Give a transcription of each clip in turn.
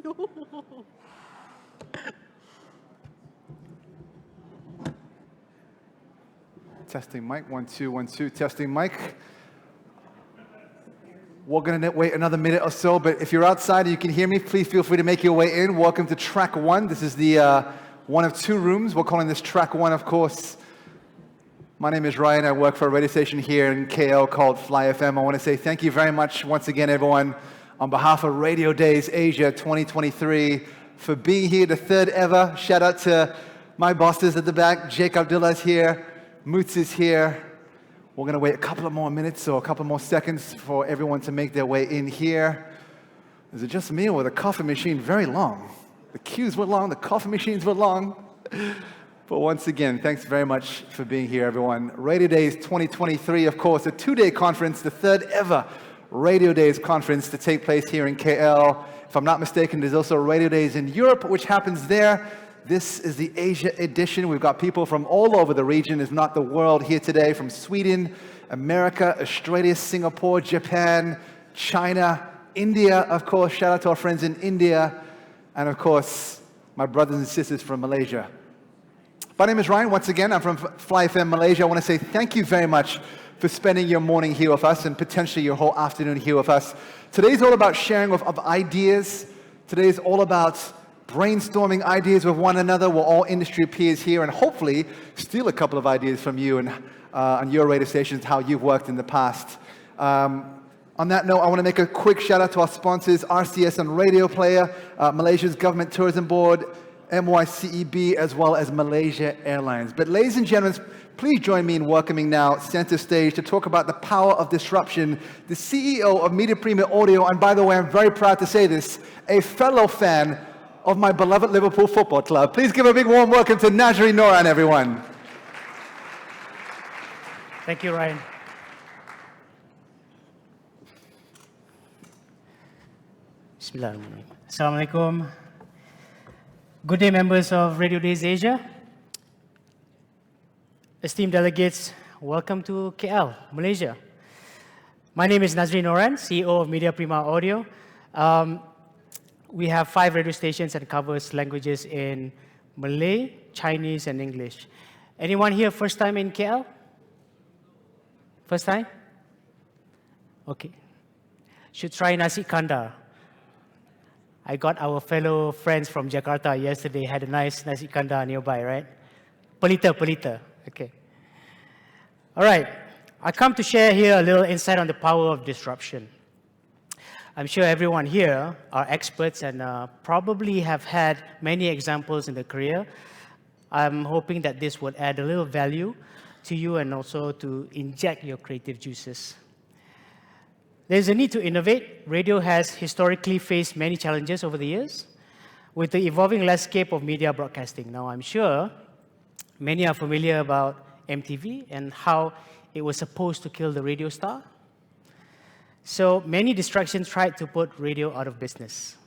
No. Testing mic, 1, 2, 1, 2, testing mic. We're going to wait another minute or so, but if you're outside and you can hear me, please feel free to make your way in. Welcome to track 1. This is the one of 2 rooms. We're calling this track 1, of course. My name is Ryan. I work for a radio station here in KL called Fly FM. I want to say thank you very much once again, everyone, on behalf of Radio Days Asia 2023 for being here, the 3rd ever. Shout out to my bosses at the back. Jake Abdullah's here. Moots is here. We're going to wait a couple of more minutes or a couple more seconds for everyone to make their way in here. Is it just me or the coffee machine very long? The queues were long, the coffee machines were long. But once again, thanks very much for being here, everyone. Radio Days 2023, of course, a 2-day conference, the 3rd ever Radio Days conference to take place here in KL. If I'm not mistaken, there's also Radio Days in Europe, which happens there. This is the Asia edition. We've got people from all over the region, if not the world, here today, from Sweden, America, Australia, Singapore, Japan, China, India, of course. Shout out to our friends in India. And of course, my brothers and sisters from Malaysia. My name is Ryan. Once again, I'm from Fly FM Malaysia. I want to say thank you very much for spending your morning here with us and potentially your whole afternoon here with us. Today's all about sharing of ideas. Today's all about brainstorming ideas with one another. We're all industry peers here and hopefully steal a couple of ideas from you and on your radio stations, how you've worked in the past. On that note, I want to make a quick shout out to our sponsors, RCS and Radio Player, Malaysia's Government Tourism Board, MYCEB, as well as Malaysia Airlines. But ladies and gentlemen, please join me in welcoming now center stage to talk about the power of disruption, the CEO of Media Prima Audio, and by the way, I'm very proud to say this, a fellow fan of my beloved Liverpool Football Club. Please give a big warm welcome to Nazri Noran, everyone. Thank you, Ryan. Bismillahirrahmanirrahim. Assalamualaikum. Good day, members of Radio Days Asia. Esteemed delegates, welcome to KL, Malaysia. My name is Nazri Noran, CEO of Media Prima Audio. We have 5 radio stations that covers languages in Malay, Chinese, and English. Anyone here first time in KL? First time? Okay. Should try nasi kandar. I got our fellow friends from Jakarta yesterday, had a nice nasi kandar nearby, right? Pelita. Okay. All right. I come to share here a little insight on the power of disruption. I'm sure everyone here are experts and probably have had many examples in their career. I'm hoping that this would add a little value to you and also to inject your creative juices. There's a need to innovate. Radio has historically faced many challenges over the years with the evolving landscape of media broadcasting. Now, I'm sure many are familiar about MTV and how it was supposed to kill the radio star. So many distractions tried to put radio out of business.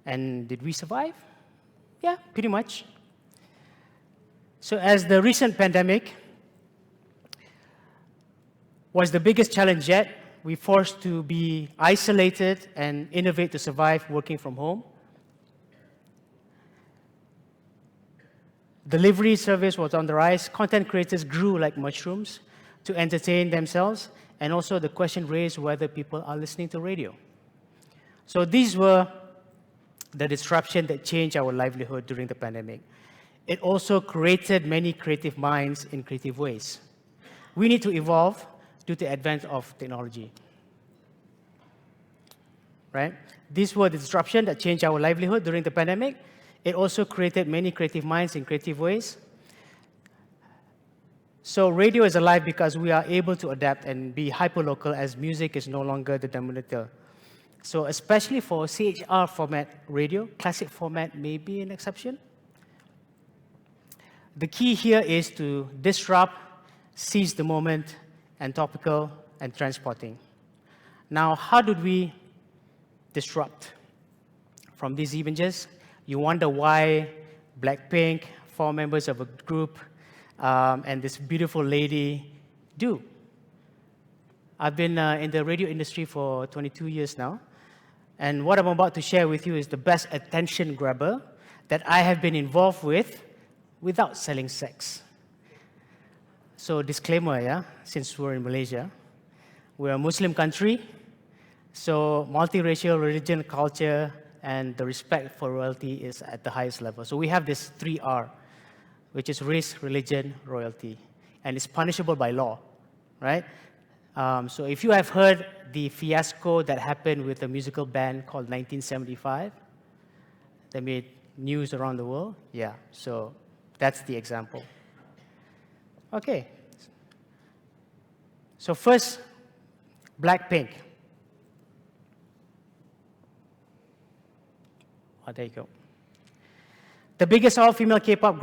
And did we survive? Yeah, pretty much. So as the recent pandemic was the biggest challenge yet, we forced to be isolated and innovate to survive working from home. Delivery service was on the rise. Content creators grew like mushrooms to entertain themselves. And also the question raised whether people are listening to radio. So these were the disruption that changed our livelihood during the pandemic. It also created many creative minds in creative ways. We need to evolve due to the advent of technology. Right? These were the disruption that changed our livelihood during the pandemic. It also created many creative minds in creative ways. So radio is alive because we are able to adapt and be hyperlocal as music is no longer the dominator. So especially for CHR format radio, classic format may be an exception. The key here is to disrupt, seize the moment, and topical and transporting. Now, how did we disrupt? From these images, you wonder why Blackpink, 4 members of a group, and this beautiful lady do. I've been in the radio industry for 22 years now. And what I'm about to share with you is the best attention grabber that I have been involved with without selling sex. So disclaimer, yeah, since we're in Malaysia, we're a Muslim country, so multiracial religion, culture, and the respect for royalty is at the highest level. So we have this 3R, which is race, religion, royalty, and it's punishable by law, right? So if you have heard the fiasco that happened with a musical band called 1975, that made news around the world, yeah, so that's the example. Okay. So first, Blackpink. Oh, there you go. The biggest all-female K-pop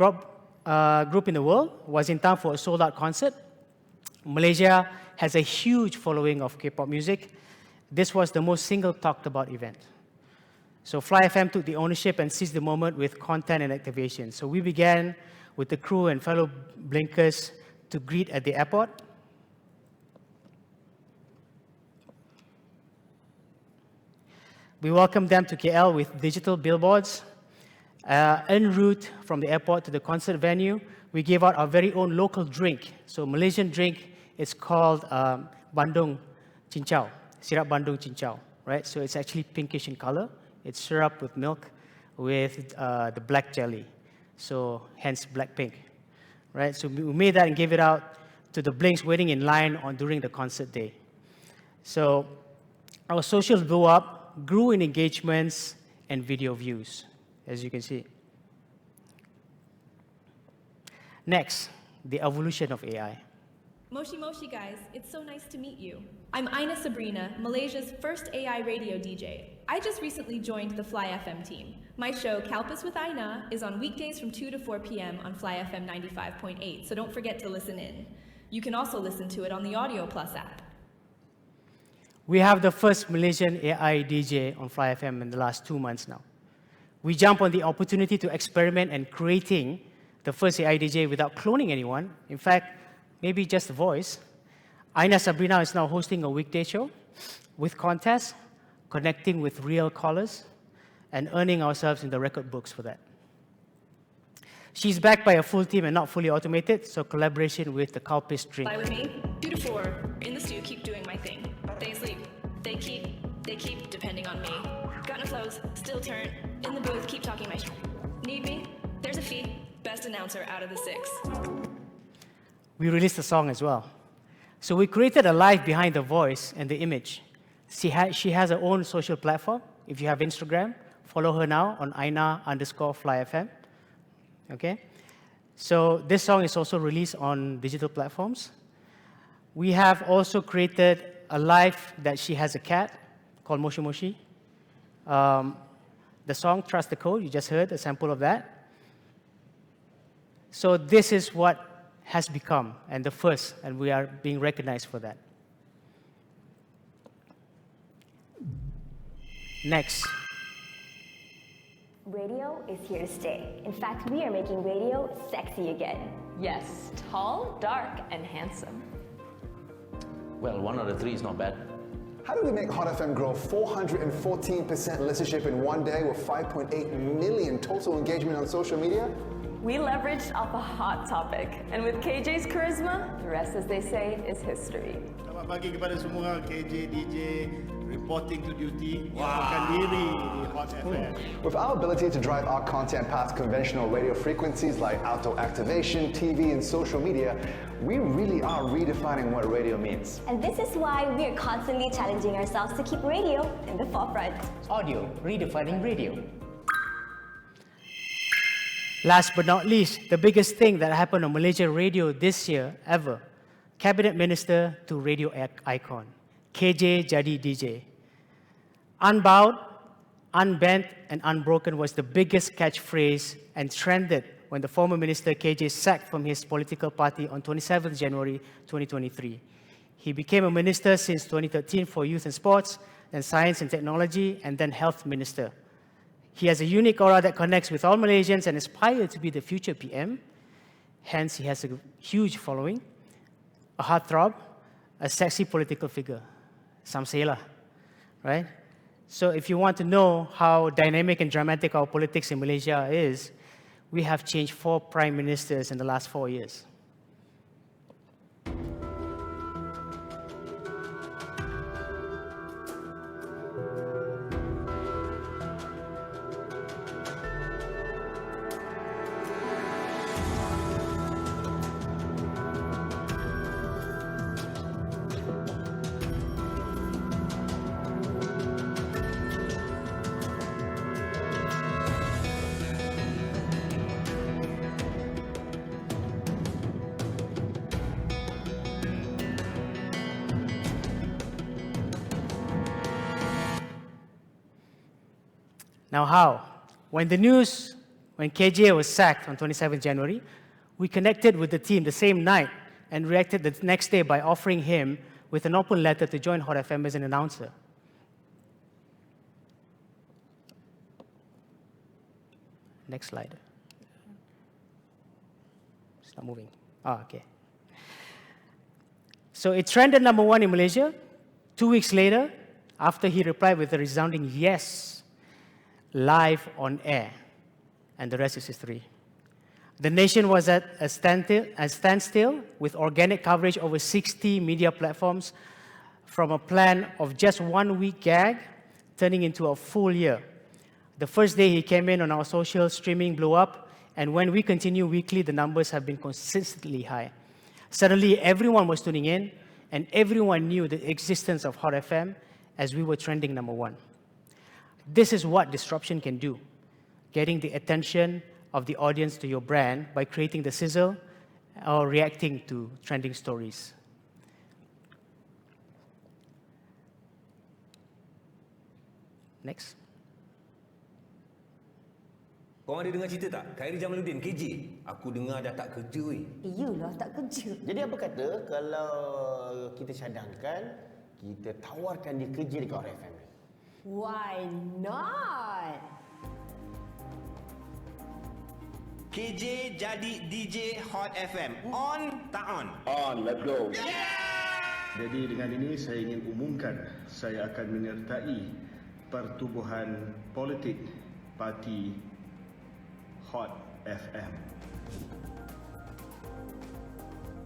group in the world was in town for a sold-out concert. Malaysia has a huge following of K-pop music. This was the most single talked-about event. So Fly FM took the ownership and seized the moment with content and activation. So we began with the crew and fellow blinkers to greet at the airport. We welcomed them to KL with digital billboards. En route from the airport to the concert venue, we gave out our very own local drink. So Malaysian drink is called Bandung Cincau, syrup Bandung Cincau, right? So it's actually pinkish in color. It's syrup with milk with the black jelly. So hence Blackpink, right? So we made that and gave it out to the blinks waiting in line during the concert day. So our socials blew up, grew in engagements and video views, as you can see. Next, the evolution of AI. Moshi Moshi guys, it's so nice to meet you. I'm Ina Sabrina, Malaysia's first AI radio DJ. I just recently joined the Fly FM team. My show, Kalpis with Ina, is on weekdays from 2 to 4 p.m. on Fly FM 95.8, so don't forget to listen in. You can also listen to it on the Audio Plus app. We have the first Malaysian AI DJ on Fly FM in the last 2 months now. We jumped on the opportunity to experiment and creating the first AI DJ without cloning anyone. In fact, maybe just a voice. Ina Sabrina is now hosting a weekday show with contests, connecting with real callers, and earning ourselves in the record books for that. She's backed by a full team and not fully automated, so collaboration with the Kalpis drink. Fly with me, 2 to 4, in the stew, keep doing my thing. They sleep, they keep depending on me. Got no flows, still turn, in the booth, keep talking my shit. Need me? There's a fee, best announcer out of the 6. We released a song as well. So we created a life behind the voice and the image. She has her own social platform. If you have Instagram, follow her now on Ina_FlyFM. Okay? So this song is also released on digital platforms. We have also created a life that she has a cat called Moshi Moshi. The song Trust the Code, you just heard a sample of that. So this is what has become, and the first, and we are being recognized for that. Next. Radio is here to stay. In fact, we are making radio sexy again. Yes, tall, dark, and handsome. Well, 1 out of 3 is not bad. How do we make Hot FM grow 414% listenership in one day with 5.8 million total engagement on social media? We leveraged off a hot topic, and with KJ's charisma, the rest, as they say, is history. Selamat pagi kepada semua KJ DJ reporting to duty. Melaporkan diri di Hot FM. With our ability to drive our content past conventional radio frequencies like outdoor activation, TV, and social media, we really are redefining what radio means. And this is why we are constantly challenging ourselves to keep radio in the forefront. Audio, redefining radio. Last but not least, the biggest thing that happened on Malaysia radio this year ever, cabinet minister to radio icon, KJ jadi DJ. Unbowed, unbent, and unbroken was the biggest catchphrase and trended when the former minister KJ sacked from his political party on 27th January 2023. He became a minister since 2013 for youth and sports, then science and technology, and then health minister. He has a unique aura that connects with all Malaysians and aspires to be the future PM. Hence, he has a huge following, a heartthrob, a sexy political figure. Some say lah, right? So if you want to know how dynamic and dramatic our politics in Malaysia is, we have changed 4 prime ministers in the last 4 years. Now how? When KJ was sacked on 27th January, we connected with the team the same night and reacted the next day by offering him with an open letter to join Hot FM as an announcer. Next slide. It's not moving. Okay. So it trended #1 in Malaysia. 2 weeks later, after he replied with a resounding yes, live on air, and the rest is history. The nation was at a standstill with organic coverage over 60 media platforms from a plan of just 1 week gag turning into a full year. The first day he came in on our social streaming blew up, and when we continue weekly, the numbers have been consistently high. Suddenly, everyone was tuning in, and everyone knew the existence of Hot FM as we were trending #1. This is what disruption can do, getting the attention of the audience to your brand by creating the sizzle or reacting to trending stories. Next. Korang ada dengar cerita tak? Khairi Jamaluddin, KJ. Aku dengar dah tak kerja weh. Iyalah tak kerja. Jadi apa kata kalau kita cadangkan, kita tawarkan dia kerja dekat Hot FM? Why not? KJ jadi DJ Hot FM. On, tak on? On, let's go. Jadi dengan ini saya ingin umumkan saya akan menyertai pertubuhan politik parti Hot FM.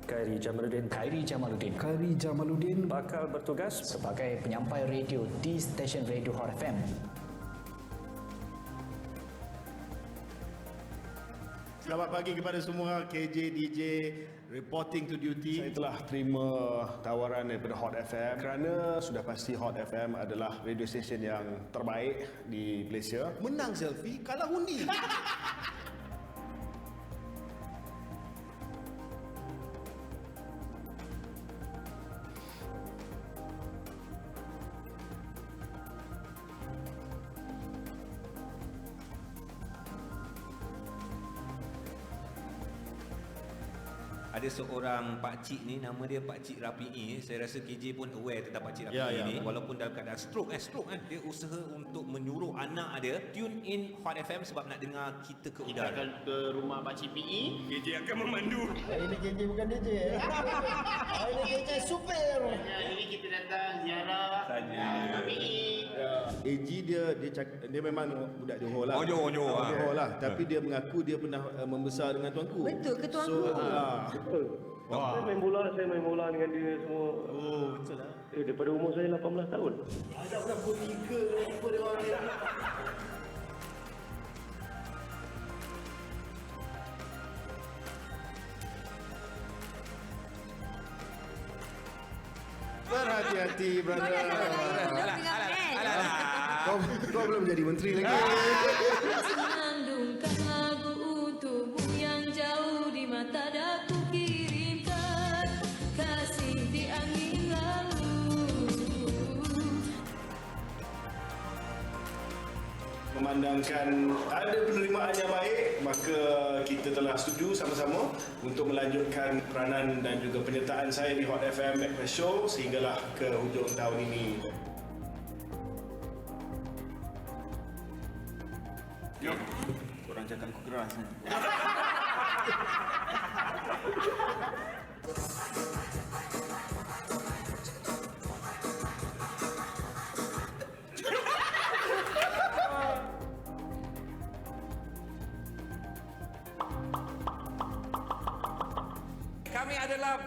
Khairi Jamaluddin bakal bertugas sebagai penyampai radio di stesen radio Hot FM. Selamat pagi kepada semua KJ DJ reporting to duty. Saya telah terima tawaran daripada Hot FM kerana sudah pasti Hot FM adalah radio station yang terbaik di Malaysia. Menang selfie, kalah undi. Ada seorang pakcik ni, nama dia Pakcik Rafi'i. Saya rasa KJ pun aware tentang Pakcik Rafi'i ni. Walaupun dalam keadaan stroke kan, dia usaha untuk menyuruh anak dia tune in Hot FM sebab nak dengar kita ke udara. Kita akan ke rumah Pakcik PE. KJ akan memandu. Ini KJ bukan DJ. Ini KJ super. Jadi kita datang ziarah PE. AG dia memang budak Johor lah. Johor lah. Tapi dia mengaku dia pernah membesar dengan tuanku. Betul ke tuanku? Saya main bola dengan dia semua. Oh, betul lah. Daripada umur saya 18 tahun. Ada pernah pukul 3 apa dia orang ni. Berhati-hati, brother. Kau belum jadi menteri lagi. Mengandungkan lagu untukmu yang jauh di mata daku kirimkan kasih di angin lalu. Memandangkan ada penerimaan yang baik, maka kita telah setuju sama-sama untuk melanjutkan peranan dan juga penyertaan saya di Hot FM Breakfast Show sehinggalah ke hujung tahun ini. Korang cakap aku keras ni.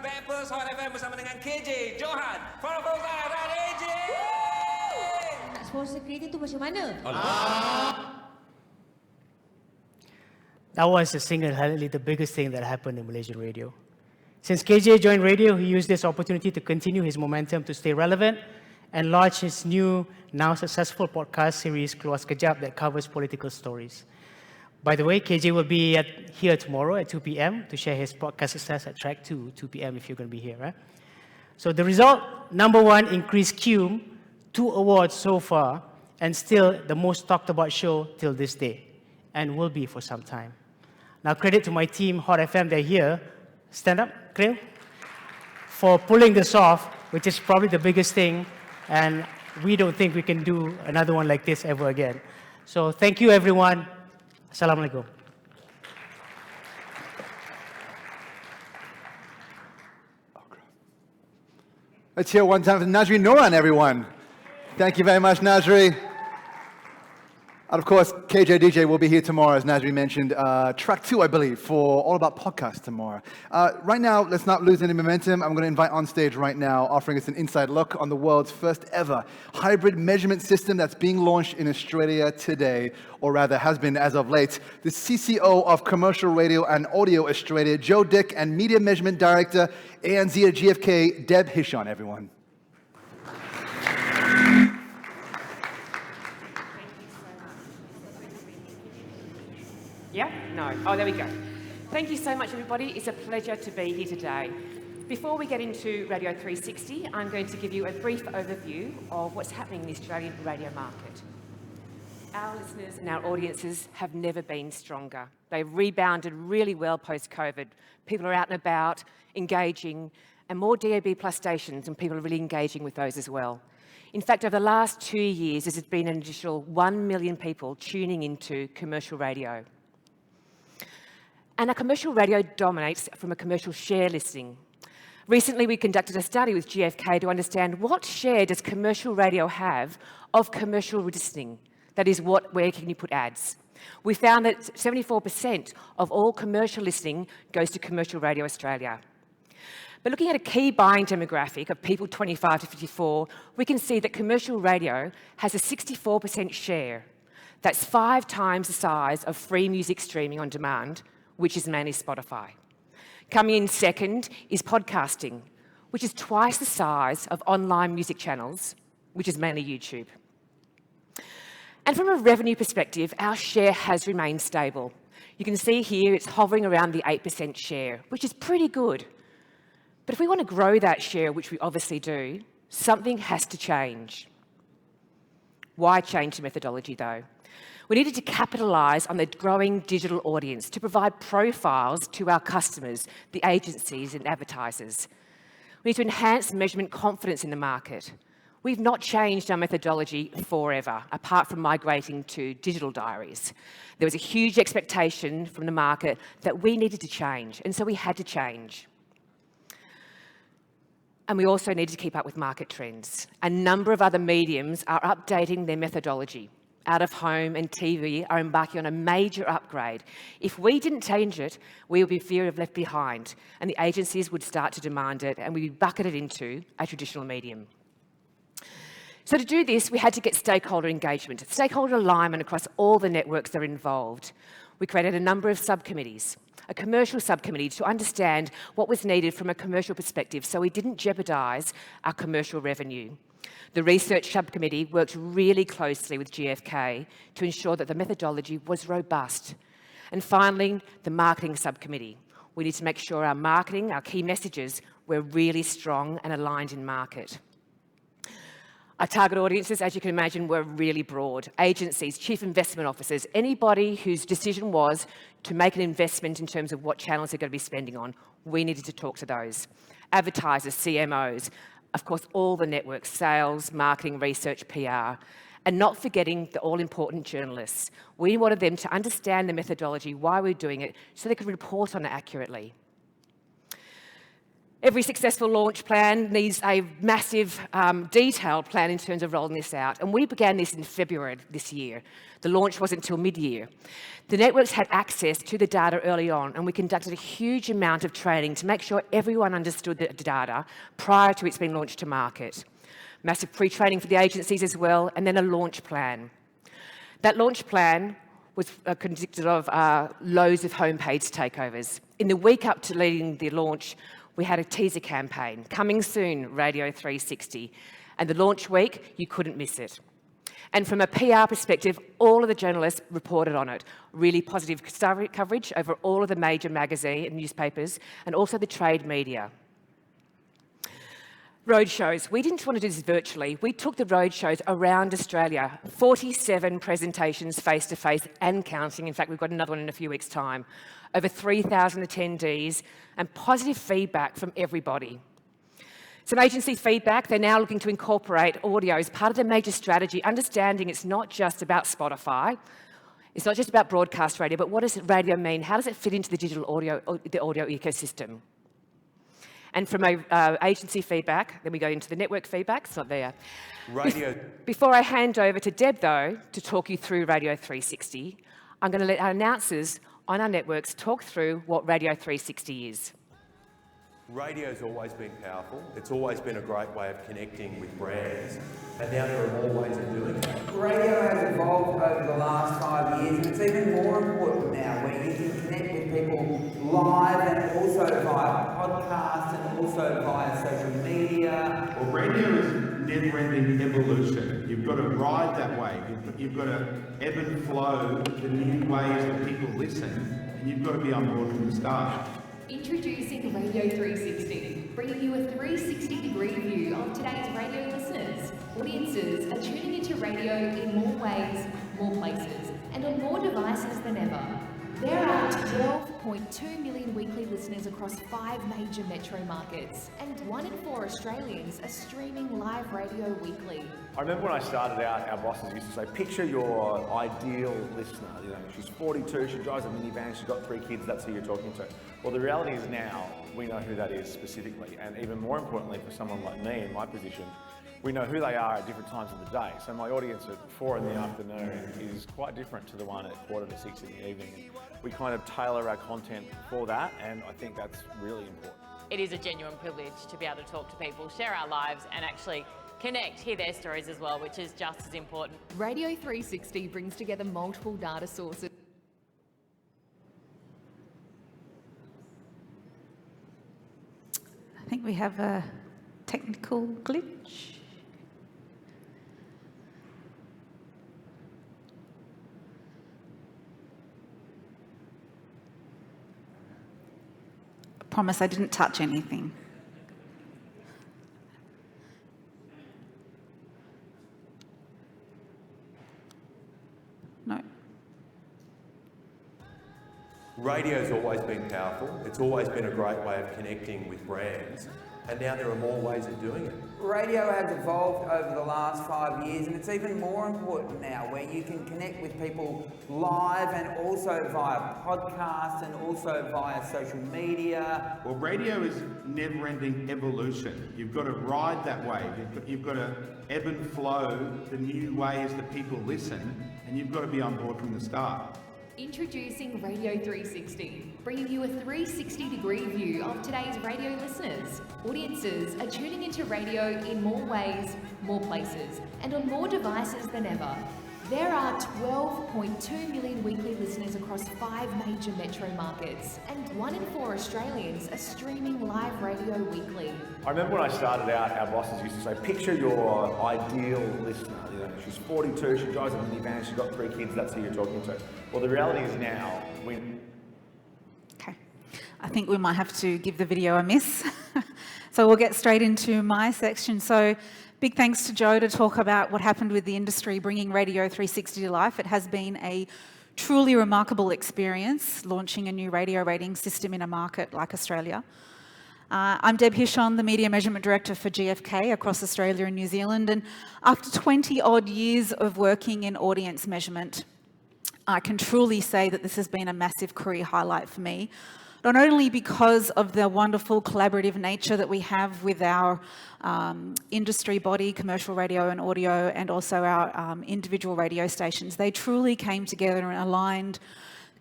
Breakfast Hot FM bersama dengan KJ, Johan, Farah Fauzan dan AJ. Nak sponsor kereta tu macam mana? That was single-handedly the biggest thing that happened in Malaysian radio. Since KJ joined radio, he used this opportunity to continue his momentum to stay relevant and launch his new, now successful podcast series, Keluar Sekejap, that covers political stories. By the way, KJ will be here tomorrow at 2 p.m. to share his podcast success at Track 2, 2 p.m. if you're going to be here, right? So the result, number one, increased Cume, 2 awards so far, and still the most talked about show till this day, and will be for some time. Now, credit to my team, Hot FM, they're here. Stand up, Creel, for pulling this off, which is probably the biggest thing, and we don't think we can do another one like this ever again. So thank you, everyone. Assalamualaikum. Let's hear one time for Nazri Noran, everyone. Thank you very much, Nazri. And of course, KJ DJ will be here tomorrow, as Nazri mentioned, track 2, I believe, for all about podcasts tomorrow. Right now, let's not lose any momentum. I'm going to invite on stage right now, offering us an inside look on the world's first ever hybrid measurement system that's being launched in Australia today, or rather has been as of late. The CCO of Commercial Radio and Audio Australia, Joe Dick, and Media Measurement Director, ANZ at GfK, Deb Hishon, everyone. Yeah? No. Oh, there we go. Thank you so much, everybody. It's a pleasure to be here today. Before we get into Radio 360, I'm going to give you a brief overview of what's happening in the Australian radio market. Our listeners and our audiences have never been stronger. They've rebounded really well post-COVID. People are out and about, engaging, and more DAB plus stations, and people are really engaging with those as well. In fact, over the last 2 years, there's been an additional 1 million people tuning into commercial radio. And our commercial radio dominates from a commercial share listing. Recently, we conducted a study with GfK to understand what share does commercial radio have of commercial listening. That is, where can you put ads? We found that 74% of all commercial listening goes to Commercial Radio Australia. But looking at a key buying demographic of people 25 to 54, we can see that commercial radio has a 64% share. That's 5 times the size of free music streaming on demand, which is mainly Spotify. Coming in second is podcasting, which is twice the size of online music channels, which is mainly YouTube. And from a revenue perspective, our share has remained stable. You can see here it's hovering around the 8% share, which is pretty good. But if we want to grow that share, which we obviously do, something has to change. Why change the methodology, though? We needed to capitalise on the growing digital audience to provide profiles to our customers, the agencies and advertisers. We need to enhance measurement confidence in the market. We've not changed our methodology forever, apart from migrating to digital diaries. There was a huge expectation from the market that we needed to change, and so we had to change. And we also needed to keep up with market trends. A number of other mediums are updating their methodology. Out of home and TV are embarking on a major upgrade. If we didn't change it, we would be feared of left behind, and the agencies would start to demand it, and we'd be bucketed into a traditional medium. So to do this, we had to get stakeholder engagement, stakeholder alignment across all the networks that are involved. We created a number of subcommittees, a commercial subcommittee to understand what was needed from a commercial perspective so we didn't jeopardise our commercial revenue. The research subcommittee worked really closely with GfK to ensure that the methodology was robust. And finally, the marketing subcommittee. We need to make sure our marketing, our key messages, were really strong and aligned in market. Our target audiences, as you can imagine, were really broad. Agencies, chief investment officers, anybody whose decision was to make an investment in terms of what channels they're going to be spending on, we needed to talk to those. Advertisers, CMOs, of course, all the networks, sales, marketing, research, PR, and not forgetting the all-important journalists. We wanted them to understand the methodology, why we're doing it, so they could report on it accurately. Every successful launch plan needs a massive, detailed plan in terms of rolling this out. And we began this in February this year. The launch wasn't until mid-year. The networks had access to the data early on, and we conducted a huge amount of training to make sure everyone understood the data prior to its being launched to market. Massive pre-training for the agencies as well, and then a launch plan. That launch plan was consisted of loads of homepage takeovers. In the week up to leading the launch, we had a teaser campaign, coming soon, Radio 360. And the launch week, you couldn't miss it. And from a PR perspective, all of the journalists reported on it. Really positive coverage over all of the major magazine and newspapers, and also the trade media. Roadshows. We didn't want to do this virtually. We took the roadshows around Australia, 47 presentations face-to-face and counting. In fact, we've got another one in a few weeks' time. Over 3,000 attendees and positive feedback from everybody. Some agency feedback, they're now looking to incorporate audio as part of their major strategy, understanding it's not just about Spotify, it's not just about broadcast radio, but what does radio mean? How does it fit into the digital audio, the audio ecosystem? And from agency feedback, then we go into the network feedback, it's not there. Radio. Before I hand over to Deb, though, to talk you through Radio 360, I'm going to let our announcers on our networks talk through what Radio 360 is. Radio's always been powerful. It's always been a great way of connecting with brands, and now there are more ways of doing it. Radio has evolved over the last 5 years, and it's even more important now, where you can connect with people live and also via podcast and also via social media. Well, radio is never-ending evolution. You've got to ride that wave. You've got to ebb and flow the new ways that people listen, and you've got to be on board from the start. Introducing Radio 360, bringing you a 360-degree view of today's radio listeners. Audiences are tuning into radio in more ways, more places, and on more devices than ever. There are 12.2 million weekly listeners across 5 major metro markets, and 1 in 4 Australians are streaming live radio weekly. I remember when I started out, our bosses used to say, picture your ideal listener. You know, she's 42, she drives a minivan, she's got 3 kids, that's who you're talking to. Well, the reality is now, we know who that is specifically, and even more importantly for someone like me in my position, we know who they are at different times of the day. So my audience at 4 in the afternoon is quite different to the one at 5:45 in the evening. We kind of tailor our content for that, and I think that's really important. It is a genuine privilege to be able to talk to people, share our lives, and actually connect, hear their stories as well, which is just as important. Radio 360 brings together multiple data sources. I think we have a technical glitch. I promise I didn't touch anything. No. Radio's always been powerful. It's always been a great way of connecting with brands, and now there are more ways of doing it. Radio has evolved over the last 5 years, and it's even more important now, where you can connect with people live and also via podcast and also via social media. Well, radio is never-ending evolution. You've got to ride that wave. You've got to ebb and flow the new ways that people listen, and you've got to be on board from the start. Introducing Radio 360, bringing you a 360-degree view of today's radio listeners. Audiences are tuning into radio in more ways, more places, and on more devices than ever. There are 12.2 million weekly listeners across 5 major metro markets, and 1 in 4 Australians are streaming live radio weekly. I remember when I started out, our bosses used to say, picture your ideal listener. You know, she's 42, she drives a minivan, she's got 3 kids, that's who you're talking to. Well, the reality is now, Okay, I think we might have to give the video a miss. So we'll get straight into my section. So big thanks to Joe to talk about what happened with the industry, bringing Radio 360 to life. It has been a truly remarkable experience, launching a new radio rating system in a market like Australia. I'm Deb Hishon, the Media Measurement Director for GfK across Australia and New Zealand. And after 20 odd years of working in audience measurement, I can truly say that this has been a massive career highlight for me. not only because of the wonderful collaborative nature that we have with our industry body, commercial radio and audio, and also our individual radio stations. They truly came together and aligned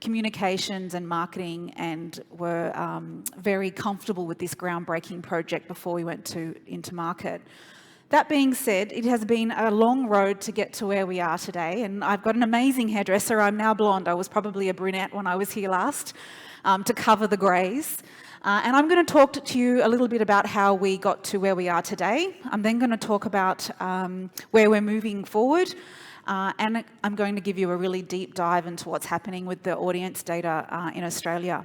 communications and marketing and were very comfortable with this groundbreaking project before we went into market. That being said, it has been a long road to get to where we are today, and I've got an amazing hairdresser. I'm now blonde. I was probably a brunette when I was here last, to cover the greys. And I'm going to talk to you a little bit about how we got to where we are today. I'm then going to talk about where we're moving forward, and I'm going to give you a really deep dive into what's happening with the audience data in Australia.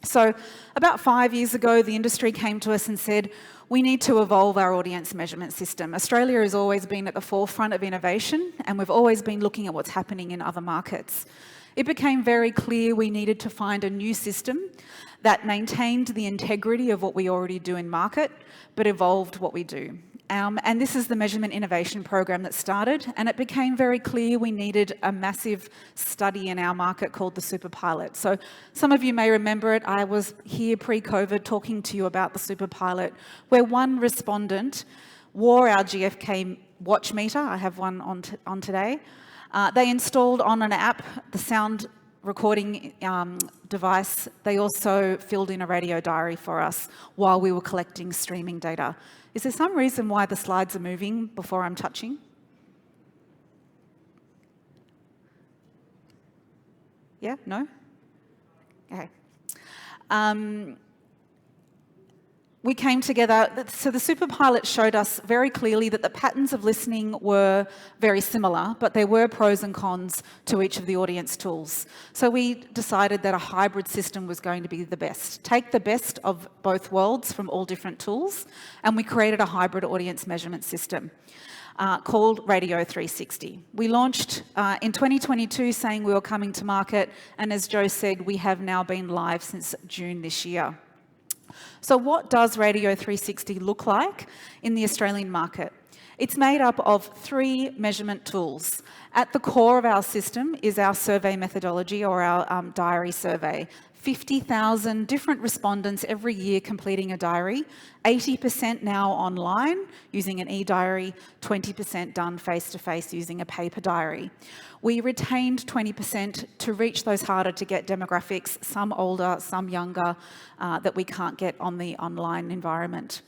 So about 5 years ago, the industry came to us and said, we need to evolve our audience measurement system. Australia has always been at the forefront of innovation, and we've always been looking at what's happening in other markets. It became very clear we needed to find a new system that maintained the integrity of what we already do in market, but evolved what we do. And this is the measurement innovation program that started, and it became very clear we needed a massive study in our market called the Super Pilot. So some of you may remember it. I was here pre-COVID talking to you about the Super Pilot, where one respondent wore our GfK watch meter. I have one on today. They installed on an app the sound recording device. They also filled in a radio diary for us while we were collecting streaming data. Is there some reason why the slides are moving before I'm touching? Yeah? No? Okay. We came together, so the Super Pilot showed us very clearly that the patterns of listening were very similar, but there were pros and cons to each of the audience tools. So we decided that a hybrid system was going to be the best. Take the best of both worlds from all different tools, and we created a hybrid audience measurement system called Radio 360. We launched in 2022 saying we were coming to market, and as Joe said, we have now been live since June this year. So what does Radio 360 look like in the Australian market? It's made up of 3 measurement tools. At the core of our system is our survey methodology, or our diary survey. 50,000 different respondents every year completing a diary, 80% now online using an e-diary, 20% done face-to-face using a paper diary. We retained 20% to reach those harder to get demographics, some older, some younger, that we can't get on the online environment.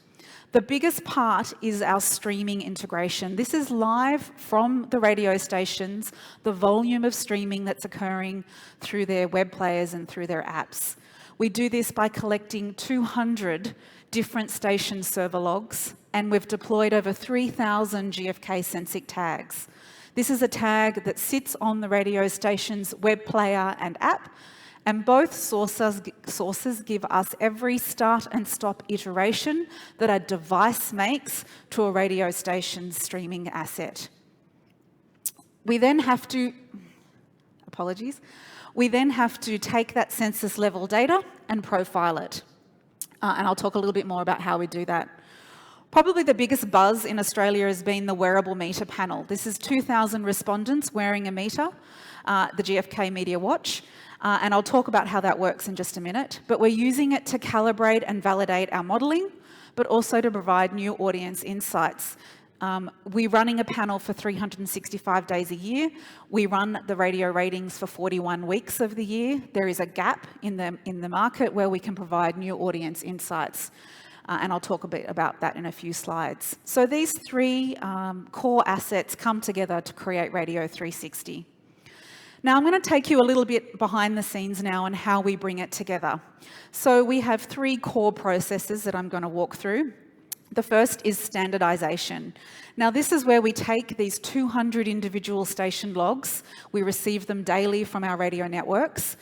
The biggest part is our streaming integration. This is live from the radio stations, the volume of streaming that's occurring through their web players and through their apps. We do this by collecting 200 different station server logs, and we've deployed over 3,000 GfK Sensic tags. This is a tag that sits on the radio station's web player and app, and both sources give us every start and stop iteration that a device makes to a radio station's streaming asset. We then have to, we then have to take that census level data and profile it. And I'll talk a little bit more about how we do that. Probably the biggest buzz in Australia has been the wearable meter panel. This is 2,000 respondents wearing a meter, the GfK Media Watch. And I'll talk about how that works in just a minute. But we're using it to calibrate and validate our modelling, but also to provide new audience insights. We're running a panel for 365 days a year. We run the radio ratings for 41 weeks of the year. There is a gap in the market where we can provide new audience insights. And I'll talk a bit about that in a few slides. So these 3 core assets come together to create Radio 360. Now I'm going to take you a little bit behind the scenes now on how we bring it together. So we have 3 core processes that I'm going to walk through. The first is standardization. Now this is where we take these 200 individual station logs, we receive them daily from our radio networks,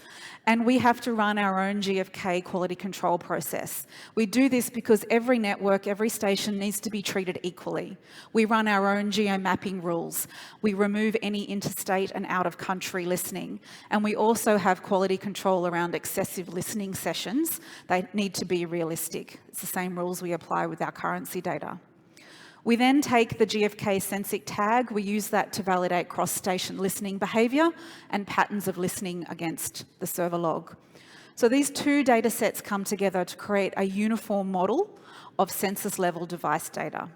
and we have to run our own GfK quality control process. We do this because every network, every station needs to be treated equally. We run our own geo-mapping rules. We remove any interstate and out-of-country listening. And we also have quality control around excessive listening sessions. They need to be realistic. It's the same rules we apply with our currency data. We then take the GfK Sensic tag, we use that to validate cross-station listening behaviour and patterns of listening against the server log. So these two data sets come together to create a uniform model of census-level device data.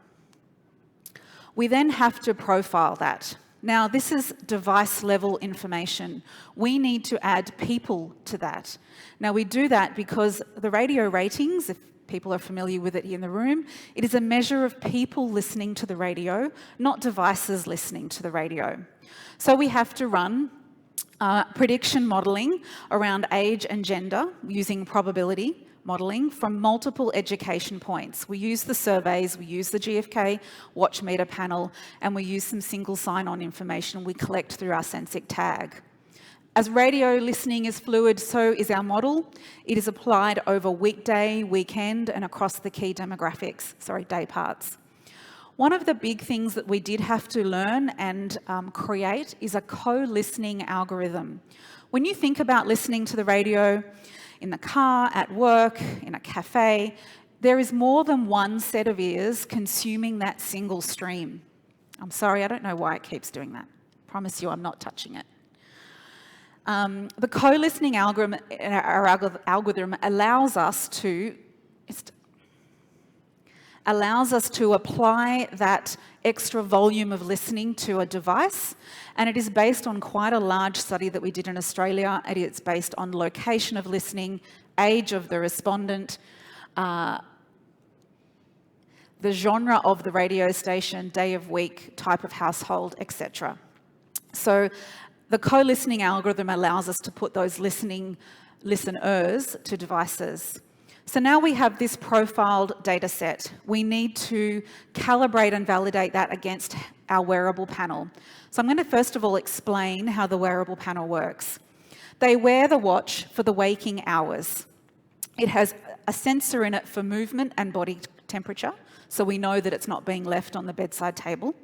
We then have to profile that. Now, this is device-level information. We need to add people to that. Now, we do that because the radio ratings, if people are familiar with it in the room, it is a measure of people listening to the radio, not devices listening to the radio. So we have to run prediction modelling around age and gender using probability modelling from multiple education points. We use the surveys, we use the GfK watch meter panel, and we use some single sign-on information we collect through our Sensic tag. As radio listening is fluid, so is our model. It is applied over weekday, weekend, and across the key demographics, day parts. One of the big things that we did have to learn and create is a co-listening algorithm. When you think about listening to the radio in the car, at work, in a cafe, there is more than one set of ears consuming that single stream. I'm sorry, I don't know why it keeps doing that. I promise you I'm not touching it. The co-listening algorithm allows us to apply that extra volume of listening to a device, and it is based on quite a large study that we did in Australia. It is based on location of listening, age of the respondent, the genre of the radio station, day of week, type of household, etc. So the co-listening algorithm allows us to put those listeners to devices. So now we have this profiled data set. We need to calibrate and validate that against our wearable panel. So I'm going to first of all explain how the wearable panel works. They wear the watch for the waking hours. It has a sensor in it for movement and body temperature, so we know that it's not being left on the bedside table.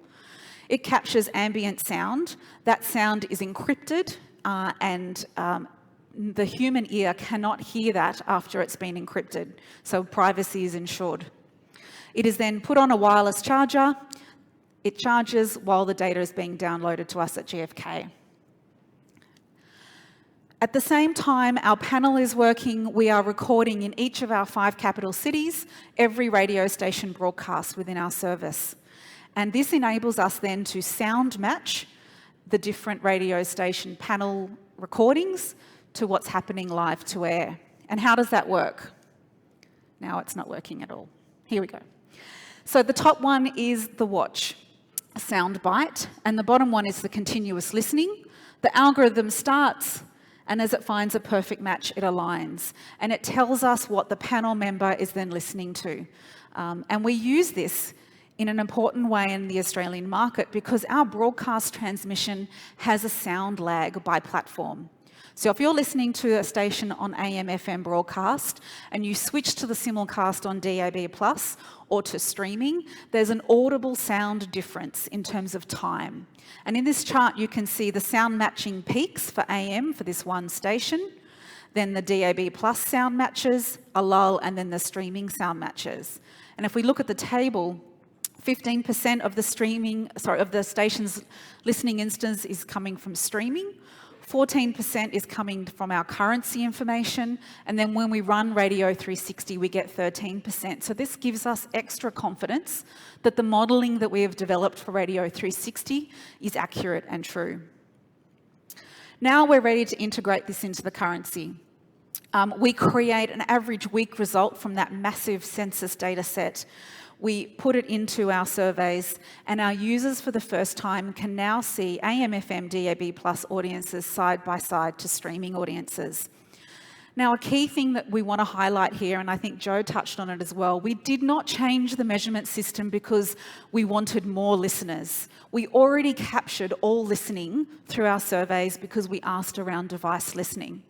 It captures ambient sound. That sound is encrypted and the human ear cannot hear that after it's been encrypted, so privacy is ensured. It is then put on a wireless charger. It charges while the data is being downloaded to us at GfK. At the same time our panel is working, we are recording in each of our 5 capital cities every radio station broadcast within our service. And this enables us then to sound match the different radio station panel recordings to what's happening live to air. And how does that work? Now it's not working at all. Here we go. So the top one is the watch, a sound bite, and the bottom one is the continuous listening. The algorithm starts, and as it finds a perfect match, it aligns. And it tells us what the panel member is then listening to. And we use this in an important way in the Australian market because our broadcast transmission has a sound lag by platform. So if you're listening to a station on AM/FM broadcast and you switch to the simulcast on DAB+ or to streaming, there's an audible sound difference in terms of time. And in this chart you can see the sound matching peaks for AM for this one station, then the DAB+ sound matches, a lull, and then the streaming sound matches. And if we look at the table, 15% of the station's listening instance is coming from streaming, 14% is coming from our currency information, and then when we run Radio 360 we get 13%. So this gives us extra confidence that the modelling that we have developed for Radio 360 is accurate and true. Now we're ready to integrate this into the currency. We create an average week result from that massive census data set. We put it into our surveys, and our users for the first time can now see AM/FM DAB+ audiences side by side to streaming audiences. Now, a key thing that we want to highlight here, and I think Joe touched on it as well, we did not change the measurement system because we wanted more listeners. We already captured all listening through our surveys because we asked around device listening.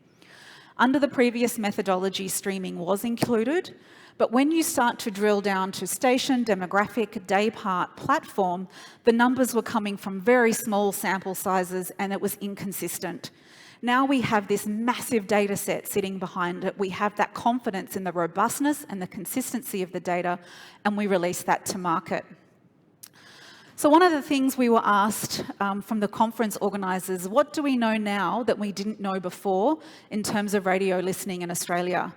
Under the previous methodology, streaming was included, but when you start to drill down to station, demographic, day part, platform, the numbers were coming from very small sample sizes and it was inconsistent. Now we have this massive data set sitting behind it. We have that confidence in the robustness and the consistency of the data, and we release that to market. So one of the things we were asked from the conference organisers, what do we know now that we didn't know before in terms of radio listening in Australia?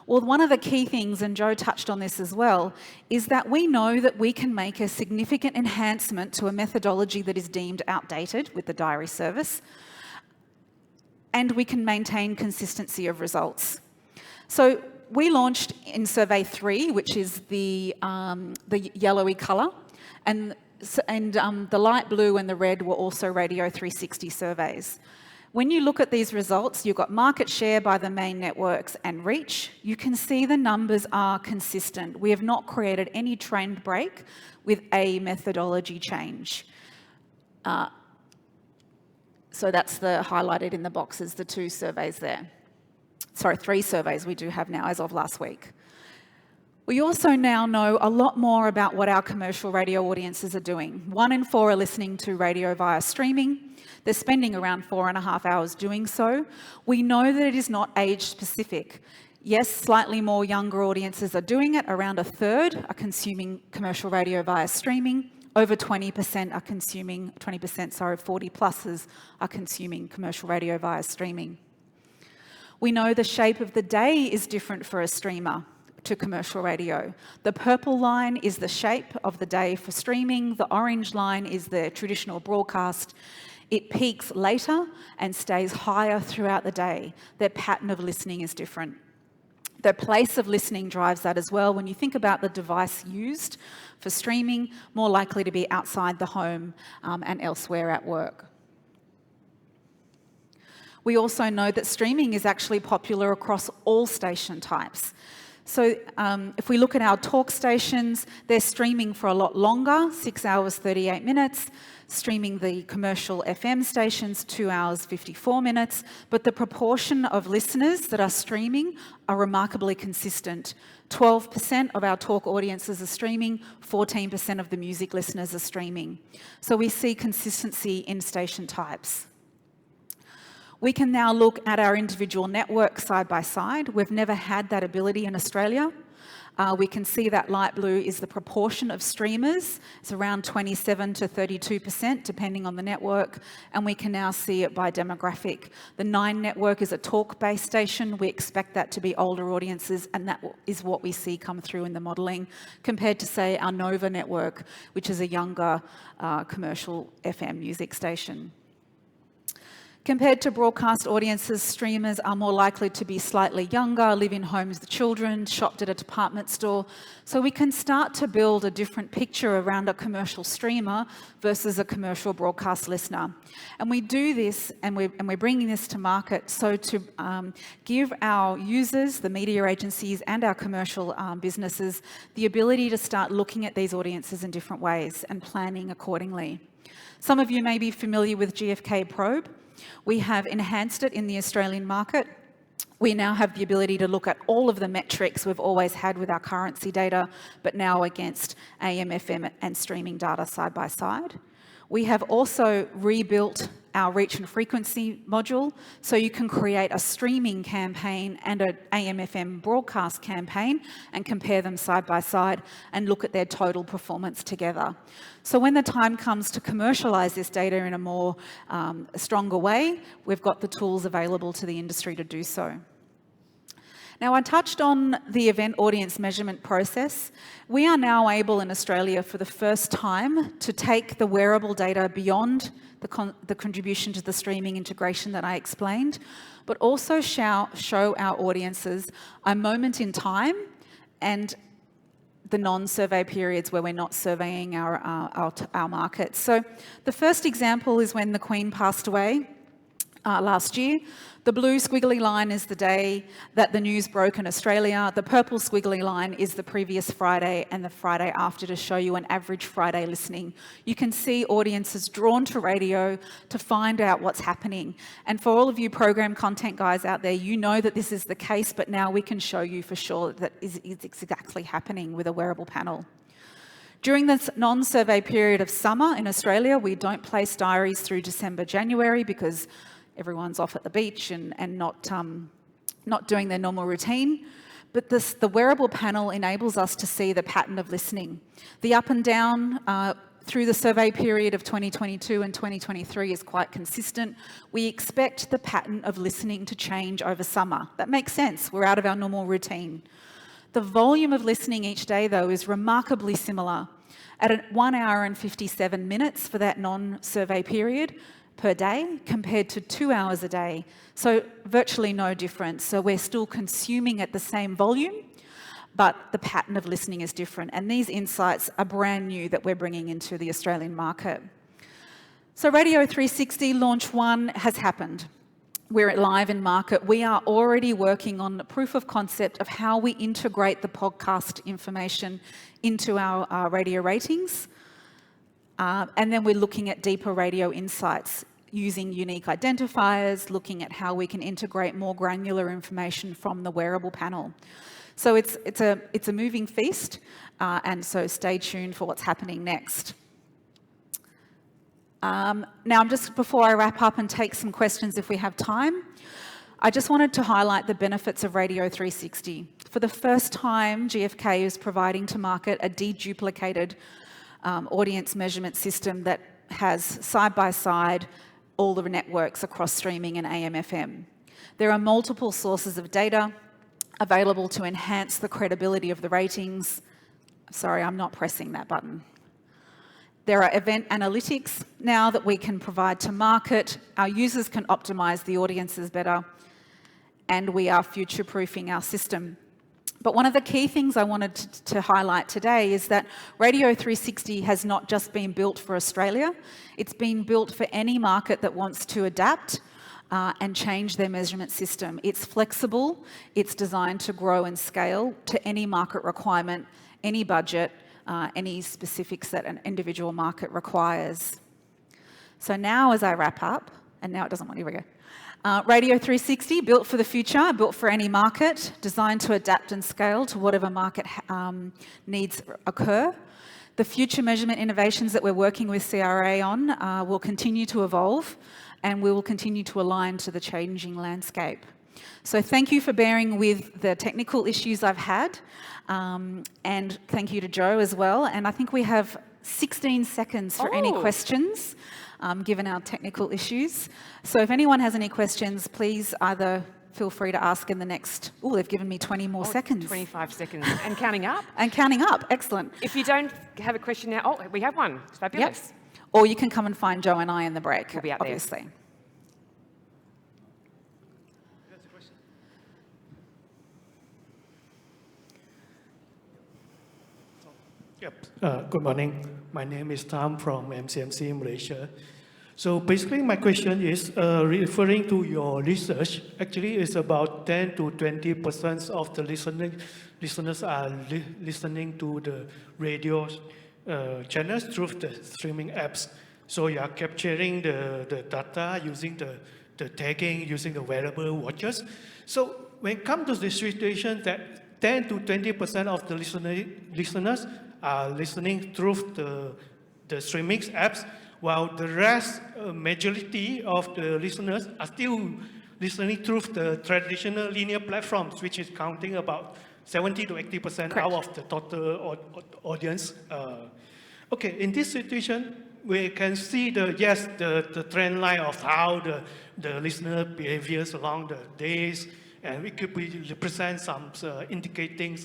Well, one of the key things, and Joe touched on this as well, is that we know that we can make a significant enhancement to a methodology that is deemed outdated with the diary service, and we can maintain consistency of results. So we launched in survey 3, which is the yellowy colour, and the light blue and the red were also Radio 360 surveys. When you look at these results, you've got market share by the main networks and reach. You can see the numbers are consistent. We have not created any trend break with a methodology change. So that's the highlighted in the boxes, the 2 surveys there. Sorry, 3 surveys we do have now as of last week. We also now know a lot more about what our commercial radio audiences are doing. 1 in 4 are listening to radio via streaming. They're spending around 4.5 hours doing so. We know that it is not age specific. Yes, slightly more younger audiences are doing it. Around a third are consuming commercial radio via streaming. Over 20% are consuming, 40 pluses are consuming commercial radio via streaming. We know the shape of the day is different for a streamer to commercial radio. The purple line is the shape of the day for streaming. The orange line is the traditional broadcast. It peaks later and stays higher throughout the day. Their pattern of listening is different. The place of listening drives that as well. When you think about the device used for streaming, more likely to be outside the home and elsewhere at work. We also know that streaming is actually popular across all station types. So if we look at our talk stations, they're streaming for a lot longer, 6 hours, 38 minutes. Streaming the commercial FM stations, 2 hours, 54 minutes. But the proportion of listeners that are streaming are remarkably consistent. 12% of our talk audiences are streaming, 14% of the music listeners are streaming. So we see consistency in station types. We can now look at our individual networks side by side. We've never had that ability in Australia. We can see that light blue is the proportion of streamers. It's around 27 to 32%, depending on the network, and we can now see it by demographic. The 9 network is a talk-based station. We expect that to be older audiences, and that is what we see come through in the modelling, compared to, say, our Nova network, which is a younger commercial FM music station. Compared to broadcast audiences, streamers are more likely to be slightly younger, live in homes with children, shopped at a department store. So we can start to build a different picture around a commercial streamer versus a commercial broadcast listener. And we do this, and we're bringing this to market so to give our users, the media agencies and our commercial businesses, the ability to start looking at these audiences in different ways and planning accordingly. Some of you may be familiar with GfK Probe. We have enhanced it in the Australian market. We now have the ability to look at all of the metrics we've always had with our currency data, but now against AM, FM and streaming data side by side. We have also rebuilt our reach and frequency module, so you can create a streaming campaign and an AM/FM broadcast campaign and compare them side by side and look at their total performance together. So when the time comes to commercialise this data in a more stronger way, we've got the tools available to the industry to do so. Now, I touched on the event audience measurement process. We are now able in Australia for the first time to take the wearable data beyond the contribution to the streaming integration that I explained, but also show our audiences a moment in time and the non-survey periods where we're not surveying our markets. So the first example is when the Queen passed away last year. The blue squiggly line is the day that the news broke in Australia. The purple squiggly line is the previous Friday and the Friday after, to show you an average Friday listening. You can see audiences drawn to radio to find out what's happening. And for all of you program content guys out there, you know that this is the case, but now we can show you for sure that is exactly happening with a wearable panel. During this non-survey period of summer in Australia, we don't place diaries through December, January, because everyone's off at the beach and not doing their normal routine. But the wearable panel enables us to see the pattern of listening. The up and down through the survey period of 2022 and 2023 is quite consistent. We expect the pattern of listening to change over summer. That makes sense. We're out of our normal routine. The volume of listening each day, though, is remarkably similar. At 1 hour and 57 minutes for that non-survey period per day, compared to 2 hours a day. So virtually no difference. So we're still consuming at the same volume, but the pattern of listening is different. And these insights are brand new that we're bringing into the Australian market. So Radio 360 Launch 1 has happened. We're live in market. We are already working on the proof of concept of how we integrate the podcast information into our radio ratings. And then we're looking at deeper radio insights using unique identifiers, looking at how we can integrate more granular information from the wearable panel. So it's a moving feast, and so stay tuned for what's happening next. Now, before I wrap up and take some questions if we have time, I just wanted to highlight the benefits of Radio 360. For the first time, GfK is providing to market a deduplicated audience measurement system that has side-by-side all the networks across streaming and AM/FM. There are multiple sources of data available to enhance the credibility of the ratings. Sorry, I'm not pressing that button. There are event analytics now that we can provide to market. Our users can optimize the audiences better, and we are future-proofing our system. But one of the key things I wanted to highlight today is that Radio 360 has not just been built for Australia, it's been built for any market that wants to adapt and change their measurement system. It's flexible, it's designed to grow and scale to any market requirement, any budget, any specifics that an individual market requires. So now as I wrap up, and now it doesn't want to go. Radio 360, built for the future, built for any market, designed to adapt and scale to whatever market needs occur. The future measurement innovations that we're working with CRA on will continue to evolve, and we will continue to align to the changing landscape. So thank you for bearing with the technical issues I've had, and thank you to Joe as well. And I think we have 16 seconds for any questions, given our technical issues. So if anyone has any questions, please either feel free to ask in the next, they've given me 20 more seconds. 25 seconds. And counting up. And counting up, excellent. If you don't have a question now, we have one. It's fabulous. Yep. Or you can come and find Joe and I in the break, we'll be out obviously. There. Yep. Good morning. My name is Tom from MCMC Malaysia. So basically my question is referring to your research. Actually, it's about 10 to 20% of the listeners are listening to the radio channels through the streaming apps. So you are capturing the data using the tagging, using the wearable watches. So when it comes to the situation that 10 to 20% of the listeners are listening through the streaming apps, while the rest, majority of the listeners are still listening through the traditional linear platforms, which is counting about 70 to 80% out of the total audience. Okay, in this situation, we can see the trend line of how the listener behaviors along the days, and we could represent some indicating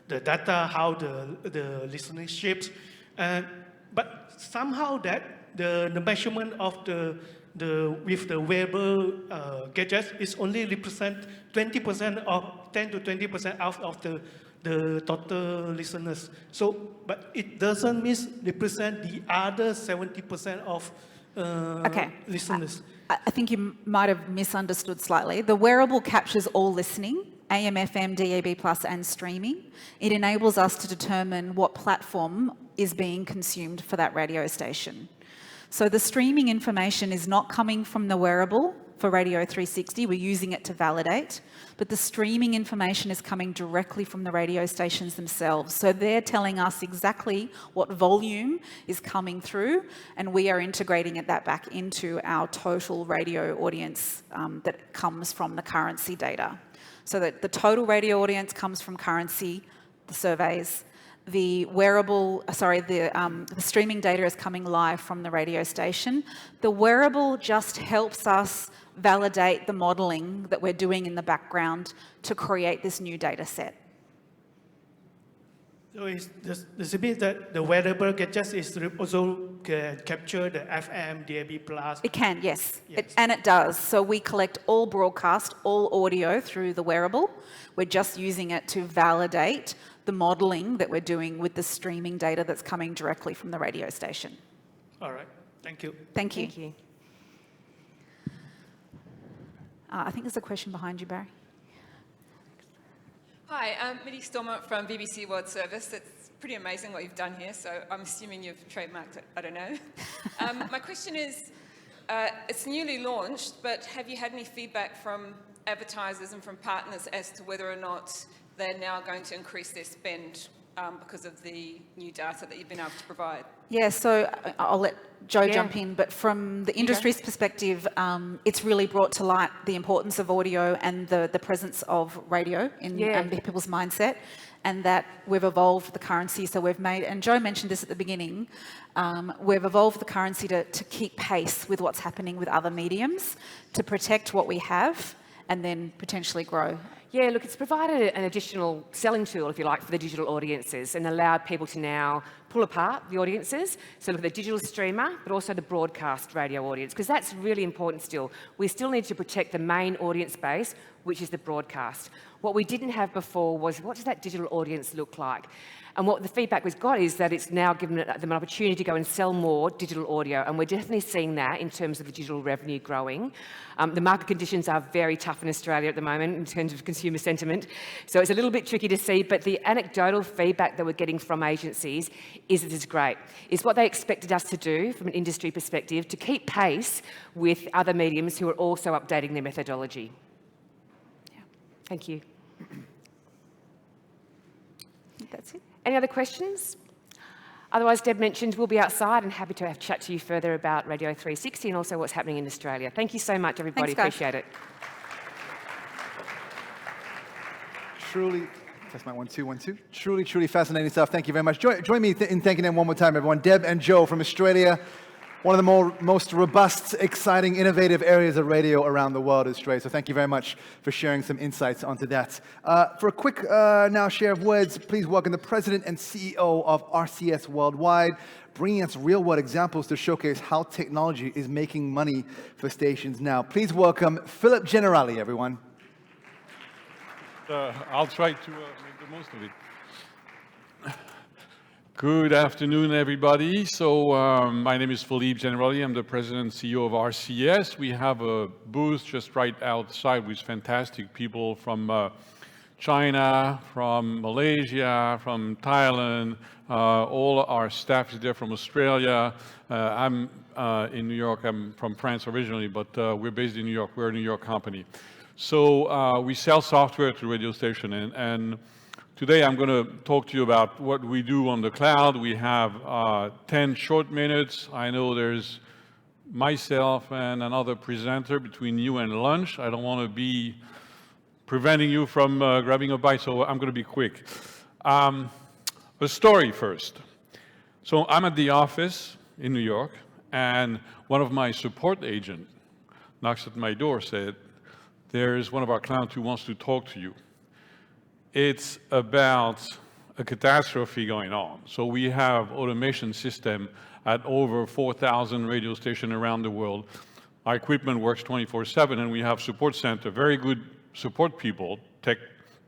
the data, how the listening shapes. But somehow that the measurement of with the wearable gadgets is only represent 20% of 10 to 20% out of the total listeners. So, but it doesn't represent the other 70% of listeners. I think you might have misunderstood slightly. The wearable captures all listening, AM, FM, DAB+, and streaming. It enables us to determine what platform is being consumed for that radio station. So the streaming information is not coming from the wearable for Radio 360. We're using it to validate, but the streaming information is coming directly from the radio stations themselves. So they're telling us exactly what volume is coming through, and we are integrating that back into our total radio audience that comes from the currency data. So that the total radio audience comes from currency, the surveys. the streaming data is coming live from the radio station. The wearable just helps us validate the modelling that we're doing in the background to create this new data set. So does it mean that the wearable also can capture the FM, DAB+? It can, yes. And it does. So we collect all broadcast, all audio through the wearable. We're just using it to validate the modelling that we're doing with the streaming data that's coming directly from the radio station. All right. Thank you. Thank you. Thank you. I think there's a question behind you, Barry. Hi, I'm Mitty Stormont from BBC World Service. It's pretty amazing what you've done here, so I'm assuming you've trademarked it. I don't know. My question is, it's newly launched, but have you had any feedback from advertisers and from partners as to whether or not they're now going to increase their spend because of the new data that you've been able to provide? Yeah, so I'll let Joe jump in, but from the industry's perspective, it's really brought to light the importance of audio and the presence of radio in people's mindset, and that we've evolved the currency. So we've made, and Joe mentioned this at the beginning, we've evolved the currency to keep pace with what's happening with other mediums, to protect what we have and then potentially grow. Yeah, look, it's provided an additional selling tool, if you like, for the digital audiences and allowed people to now pull apart the audiences. So look at the digital streamer, but also the broadcast radio audience, because that's really important still. We still need to protect the main audience base, which is the broadcast. What we didn't have before was, what does that digital audience look like? And what the feedback we've got is that it's now given them an opportunity to go and sell more digital audio, and we're definitely seeing that in terms of the digital revenue growing. The market conditions are very tough in Australia at the moment in terms of consumer sentiment, so it's a little bit tricky to see, but the anecdotal feedback that we're getting from agencies is that it's great. It's what they expected us to do from an industry perspective, to keep pace with other mediums who are also updating their methodology. Yeah. Thank you. I think that's it. Any other questions? Otherwise, Deb mentioned we'll be outside and happy to have a chat to you further about Radio 360 and also what's happening in Australia. Thank you so much, everybody. Thanks, appreciate it. Truly, test mic 1 2 1 2. Truly fascinating stuff. Thank you very much. Join me in thanking them one more time, everyone. Deb and Joe from Australia. One of the most robust, exciting, innovative areas of radio around the world is Australia. So thank you very much for sharing some insights onto that. For a quick now share of words, please welcome the President and CEO of RCS Worldwide, bringing us real-world examples to showcase how technology is making money for stations now. Please welcome Phillippe Generali, everyone. I'll try to make the most of it. Good afternoon, everybody. So my name is Phillippe Generali. I'm the President and CEO of RCS. We have a booth just right outside with fantastic people from China, from Malaysia, from Thailand. All our staff is there from Australia. I'm in New York. I'm from France originally, but we're based in New York. We're a New York company. So we sell software to radio station, and today I'm going to talk to you about what we do on the cloud. We have 10 short minutes. I know there's myself and another presenter between you and lunch. I don't want to be preventing you from grabbing a bite, so I'm going to be quick. A story first. So I'm at the office in New York, and one of my support agents knocks at my door, said, "There's one of our clients who wants to talk to you." It's about a catastrophe going on. So we have automation system at over 4,000 radio stations around the world. Our equipment works 24/7, and we have support center, very good support people, tech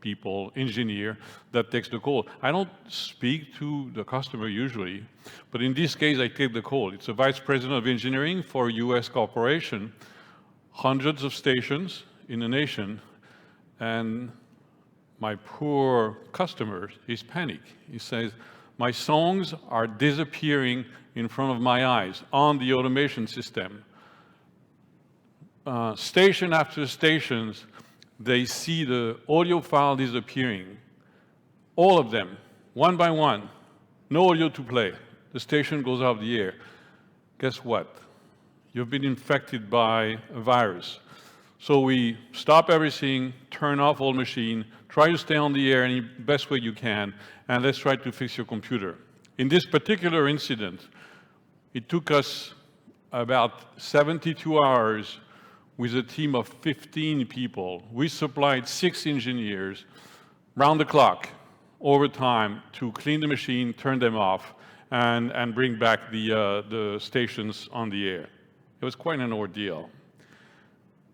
people, engineer, that takes the call. I don't speak to the customer usually, but in this case, I take the call. It's a vice president of engineering for a US corporation, hundreds of stations in the nation, and my poor customer is panicked. He says, "My songs are disappearing in front of my eyes on the automation system. Station after station, they see the audio file disappearing. All of them, one by one. No audio to play. The station goes off the air. Guess what? You've been infected by a virus." So we stop everything, turn off all machine, try to stay on the air any best way you can, and let's try to fix your computer. In this particular incident, it took us about 72 hours with a team of 15 people. We supplied 6 engineers round the clock, over time, to clean the machine, turn them off, and bring back the stations on the air. It was quite an ordeal.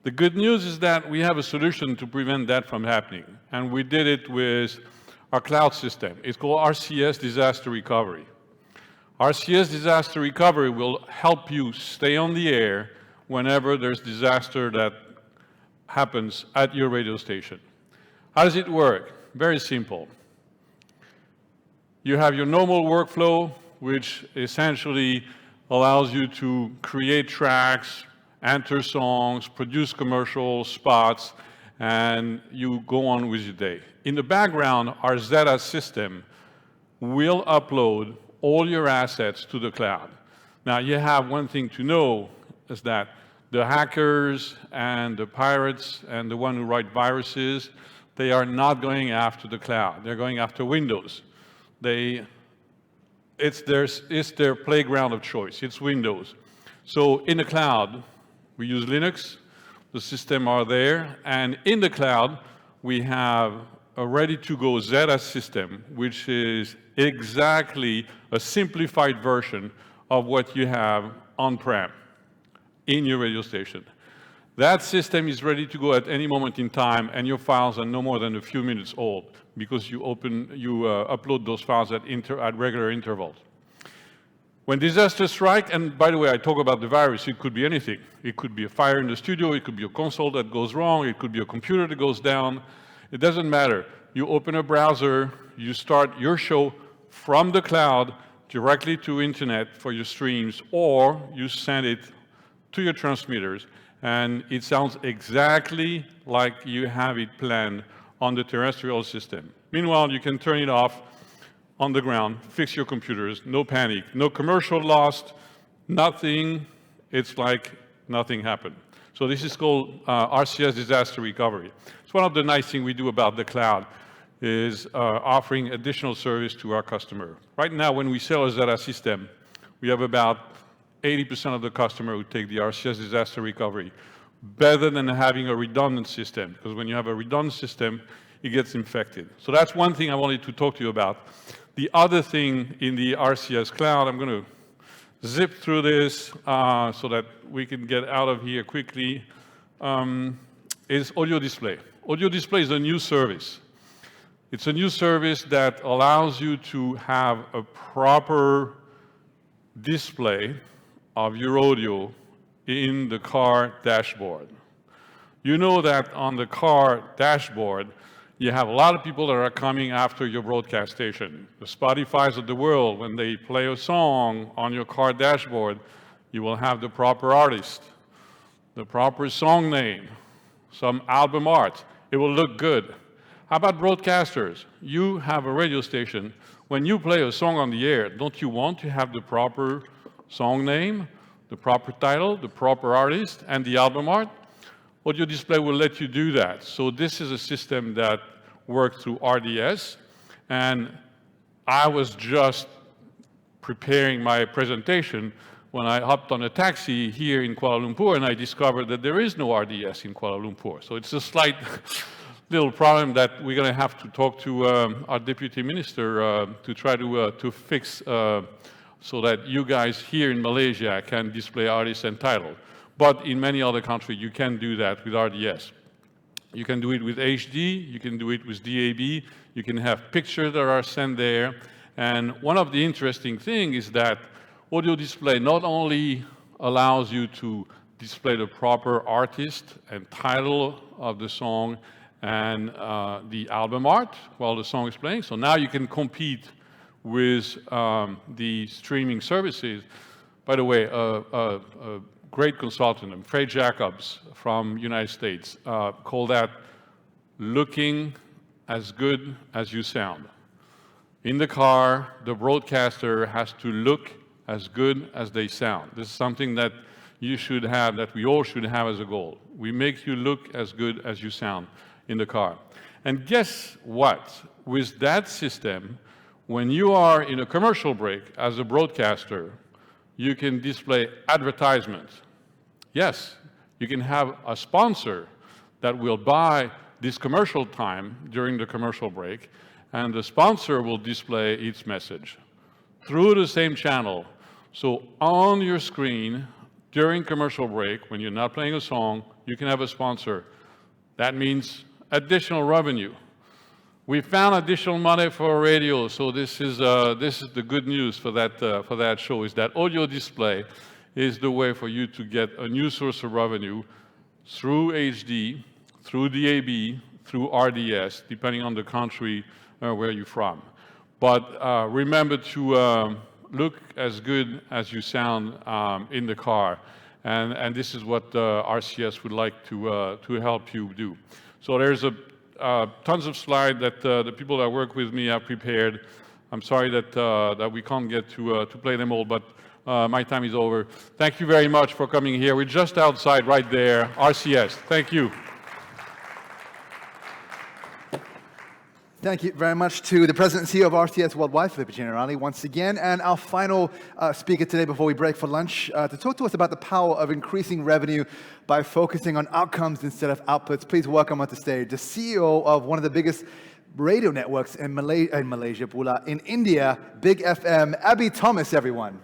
The good news is that we have a solution to prevent that from happening, and we did it with our cloud system. It's called RCS Disaster Recovery. RCS Disaster Recovery will help you stay on the air whenever there's disaster that happens at your radio station. How does it work? Very simple. You have your normal workflow, which essentially allows you to create tracks, enter songs, produce commercial spots, and you go on with your day. In the background, our Zeta system will upload all your assets to the cloud. Now, you have one thing to know, is that the hackers and the pirates and the one who write viruses, they are not going after the cloud. They're going after Windows. It's their playground of choice. It's Windows. So in the cloud, we use Linux. The systems are there. And in the cloud, we have a ready-to-go Zeta system, which is exactly a simplified version of what you have on-prem in your radio station. That system is ready to go at any moment in time, and your files are no more than a few minutes old because you upload those files at regular intervals. When disasters strike, and by the way, I talk about the virus, it could be anything. It could be a fire in the studio, it could be a console that goes wrong, it could be a computer that goes down. It doesn't matter. You open a browser, you start your show from the cloud directly to internet for your streams, or you send it to your transmitters, and it sounds exactly like you have it planned on the terrestrial system. Meanwhile, you can turn it off on the ground, fix your computers, no panic, no commercial lost, nothing. It's like nothing happened. So this is called RCS Disaster Recovery. It's one of the nice things we do about the cloud is offering additional service to our customer. Right now, when we sell a Zeta system, we have about 80% of the customer who take the RCS Disaster Recovery, better than having a redundant system, because when you have a redundant system, it gets infected. So that's one thing I wanted to talk to you about. The other thing in the RCS cloud, I'm going to zip through this so that we can get out of here quickly, is audio display. Audio display is a new service. It's a new service that allows you to have a proper display of your audio in the car dashboard. You know that on the car dashboard, you have a lot of people that are coming after your broadcast station. The Spotifys of the world, when they play a song on your car dashboard, you will have the proper artist, the proper song name, some album art. It will look good. How about broadcasters? You have a radio station. When you play a song on the air, don't you want to have the proper song name, the proper title, the proper artist, and the album art? Audio display will let you do that. So this is a system that works through RDS. And I was just preparing my presentation when I hopped on a taxi here in Kuala Lumpur, and I discovered that there is no RDS in Kuala Lumpur. So it's a slight little problem that we're going to have to talk to our deputy minister to try to fix so that you guys here in Malaysia can display artist and title. But in many other countries, you can do that with RDS. You can do it with HD, you can do it with DAB, you can have pictures that are sent there. And one of the interesting things is that audio display not only allows you to display the proper artist and title of the song and the album art while the song is playing. So now you can compete with the streaming services. By the way, a great consultant, Fred Jacobs from United States, called that looking as good as you sound. In the car, the broadcaster has to look as good as they sound. This is something that you should have, that we all should have as a goal. We make you look as good as you sound in the car. And guess what? With that system, when you are in a commercial break as a broadcaster, you can display advertisements. Yes, you can have a sponsor that will buy this commercial time during the commercial break, and the sponsor will display its message through the same channel. So on your screen, during commercial break, when you're not playing a song, you can have a sponsor. That means additional revenue. We found additional money for radio, so this is the good news for that show, is that audio display is the way for you to get a new source of revenue through HD, through DAB, through RDS, depending on the country where you're from. But remember to look as good as you sound in the car, and this is what RCS would like to help you do. So there's tons of slides that the people that work with me have prepared. I'm sorry that we can't get to play them all, but my time is over. Thank you very much for coming here. We're just outside right there, RCS. Thank you. Thank you very much to the President and CEO of RCS Worldwide, Phillippe Generali, once again, and our final speaker today before we break for lunch to talk to us about the power of increasing revenue by focusing on outcomes instead of outputs. Please welcome on the stage the CEO of one of the biggest radio networks in Malaysia, pula, in India, BigFM, Abby Thomas, everyone.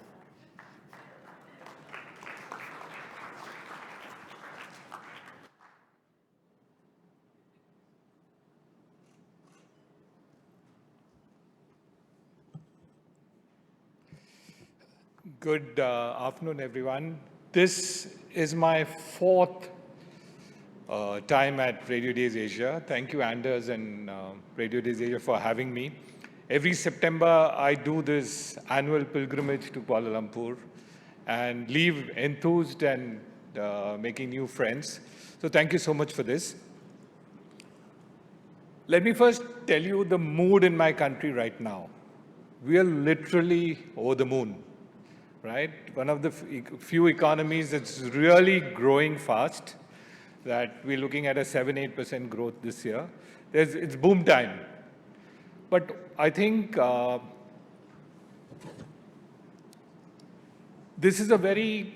Good afternoon, everyone. This is my fourth time at Radio Days Asia. Thank you, Anders and Radio Days Asia, for having me. Every September, I do this annual pilgrimage to Kuala Lumpur and leave enthused and making new friends. So thank you so much for this. Let me first tell you the mood in my country right now. We are literally over the moon. Right? One of the few economies that's really growing fast, that we're looking at a 7-8% growth this year. It's boom time. But I think this is a very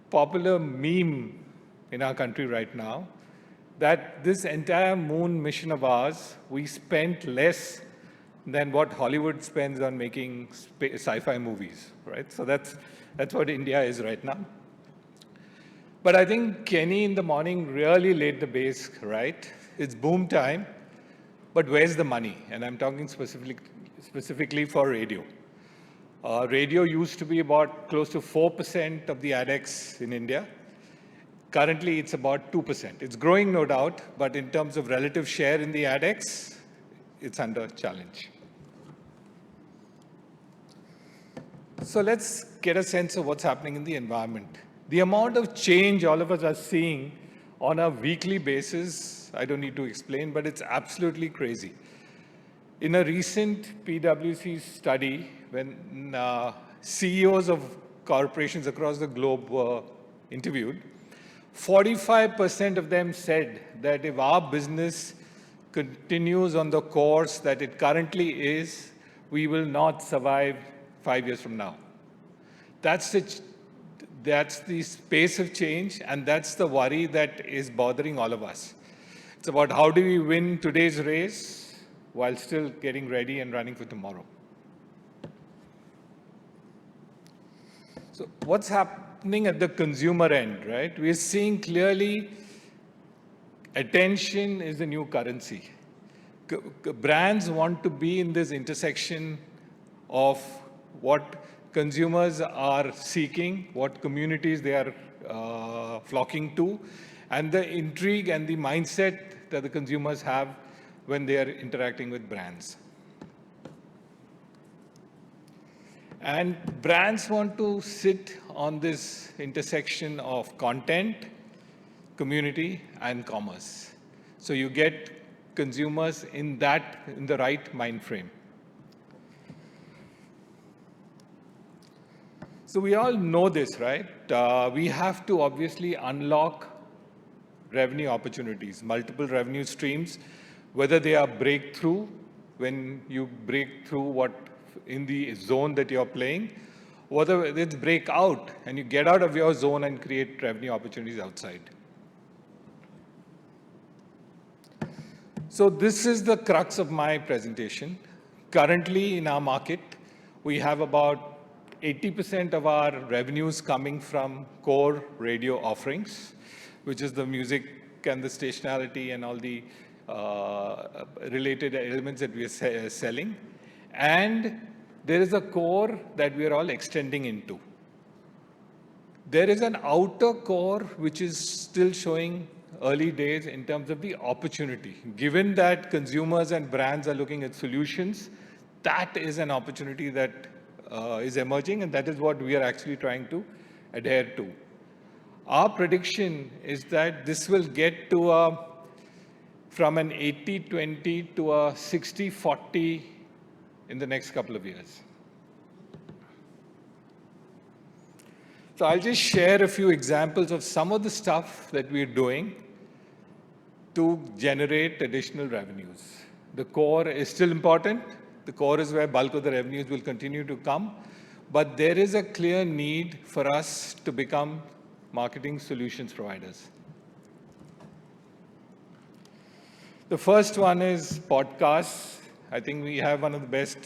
popular meme in our country right now, that this entire moon mission of ours, we spent less than what Hollywood spends on making sci-fi movies, right? So that's what India is right now. But I think Kenny in the morning really laid the base, right? It's boom time, but where's the money? And I'm talking specifically for radio. Radio used to be about close to 4% of the ADEX in India. Currently, it's about 2%. It's growing, no doubt, but in terms of relative share in the ADEX, it's under challenge. So let's get a sense of what's happening in the environment. The amount of change all of us are seeing on a weekly basis, I don't need to explain, but it's absolutely crazy. In a recent PwC study, when CEOs of corporations across the globe were interviewed, 45% of them said that if our business continues on the course that it currently is, we will not survive 5 years from now. That's the space of change, and that's the worry that is bothering all of us. It's about how do we win today's race while still getting ready and running for tomorrow. So what's happening at the consumer end, right? We're seeing clearly attention is the new currency. Brands want to be in this intersection of what consumers are seeking, what communities they are flocking to, and the intrigue and the mindset that the consumers have when they are interacting with brands. And brands want to sit on this intersection of content, community, and commerce. So you get consumers in the right mind frame. So we all know this, right? We have to obviously unlock revenue opportunities, multiple revenue streams, whether they are breakthrough, when you break through what in the zone that you're playing, whether it's break out and you get out of your zone and create revenue opportunities outside. So this is the crux of my presentation. Currently in our market, we have about 80% of our revenues coming from core radio offerings, which is the music and the stationality and all the related elements that we are selling. And there is a core that we are all extending into. There is an outer core which is still showing early days in terms of the opportunity. Given that consumers and brands are looking at solutions, that is an opportunity that is emerging, and that is what we are actually trying to adhere to. Our prediction is that this will get to from an 80-20 to a 60-40 in the next couple of years. So I'll just share a few examples of some of the stuff that we're doing to generate additional revenues. The core is still important. The core is where bulk of the revenues will continue to come. But there is a clear need for us to become marketing solutions providers. The first one is podcasts. I think we have one of the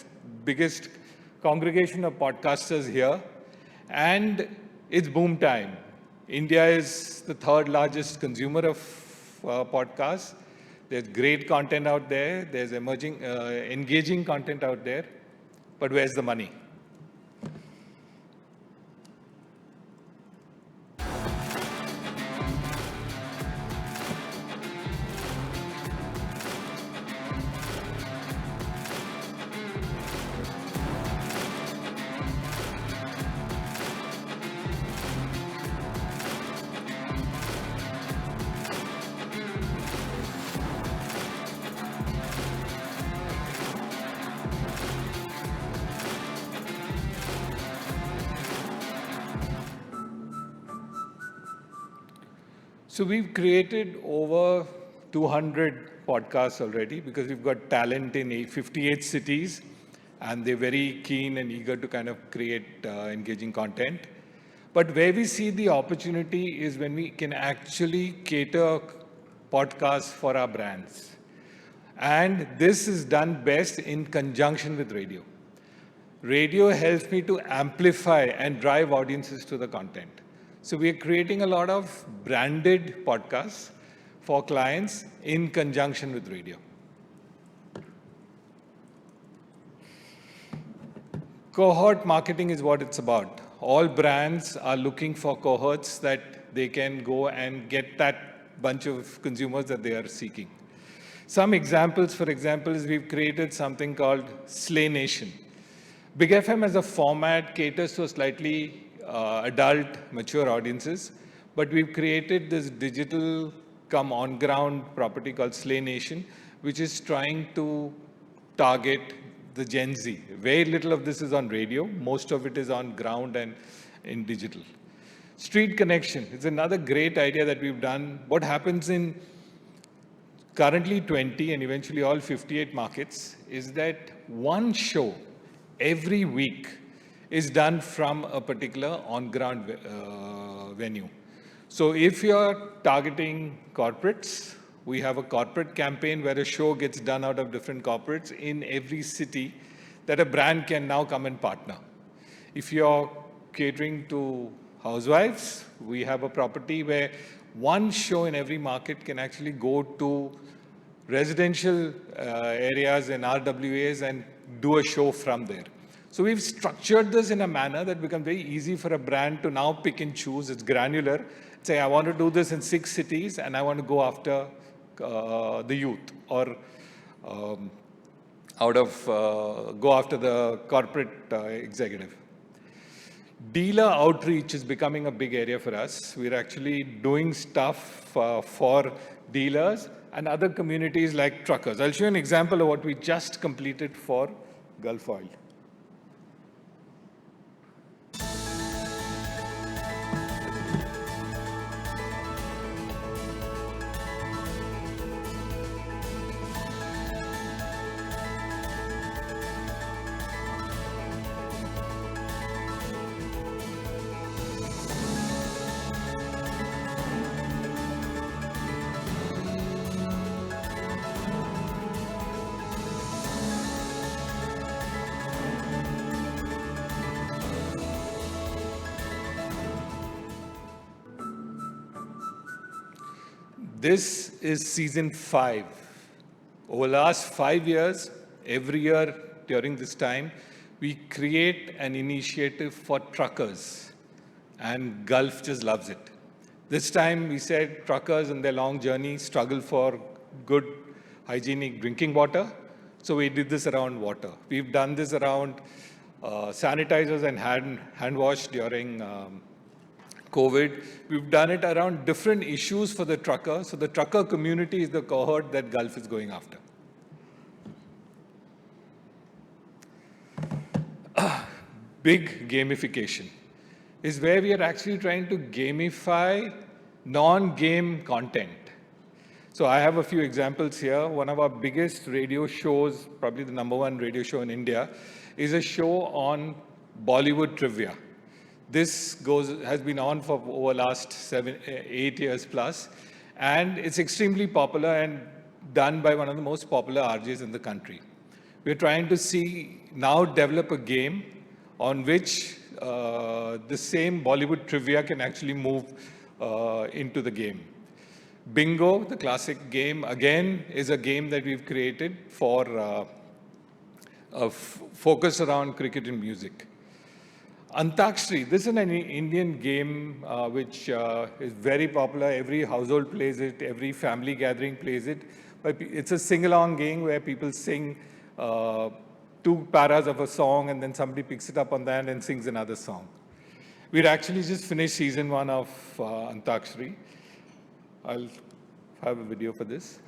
biggest congregation of podcasters here. And it's boom time. India is the third largest consumer of podcasts. There's great content out there. There's emerging, engaging content out there. But where's the money? So we've created over 200 podcasts already because we've got talent in 58 cities and they're very keen and eager to kind of create engaging content. But where we see the opportunity is when we can actually cater podcasts for our brands. And this is done best in conjunction with radio. Radio helps me to amplify and drive audiences to the content. So we are creating a lot of branded podcasts for clients in conjunction with radio. Cohort marketing is what it's about. All brands are looking for cohorts that they can go and get that bunch of consumers that they are seeking. Some examples, for example, is we've created something called Slay Nation. BigFM as a format caters to a slightly adult, mature audiences, but we've created this digital come on-ground property called Slay Nation, which is trying to target the Gen Z. Very little of this is on radio. Most of it is on ground and in digital. Street Connection is another great idea that we've done. What happens in currently 20 and eventually all 58 markets is that one show every week is done from a particular on-ground venue. So if you're targeting corporates, we have a corporate campaign where a show gets done out of different corporates in every city that a brand can now come and partner. If you're catering to housewives, we have a property where one show in every market can actually go to residential areas and RWAs and do a show from there. So we've structured this in a manner that becomes very easy for a brand to now pick and choose. It's granular. Say, I want to do this in 6 cities and I want to go after the youth or go after the corporate executive. Dealer outreach is becoming a big area for us. We're actually doing stuff for dealers and other communities like truckers. I'll show you an example of what we just completed for Gulf Oil. This is season 5. Over the last 5 years, every year during this time, we create an initiative for truckers, and Gulf just loves it. This time we said truckers in their long journey struggle for good, hygienic drinking water, so we did this around water. We've done this around sanitizers and hand wash during COVID. We've done it around different issues for the trucker. So the trucker community is the cohort that Gulf is going after. Big gamification is where we are actually trying to gamify non-game content. So I have a few examples here. One of our biggest radio shows, probably the #1 radio show in India, is a show on Bollywood trivia. This has been on for over the last 7-8 years plus, and it's extremely popular and done by one of the most popular RJs in the country. We're trying to now develop a game on which the same Bollywood trivia can actually move into the game. Bingo, the classic game, again, is a game that we've created for focus around cricket and music. Antakshri, this is an Indian game which is very popular. Every household plays it, every family gathering plays it. But it's a sing-along game where people sing 2 paras of a song and then somebody picks it up on that and sings another song. We'd actually just finished season 1 of Antakshri. I'll have a video for this.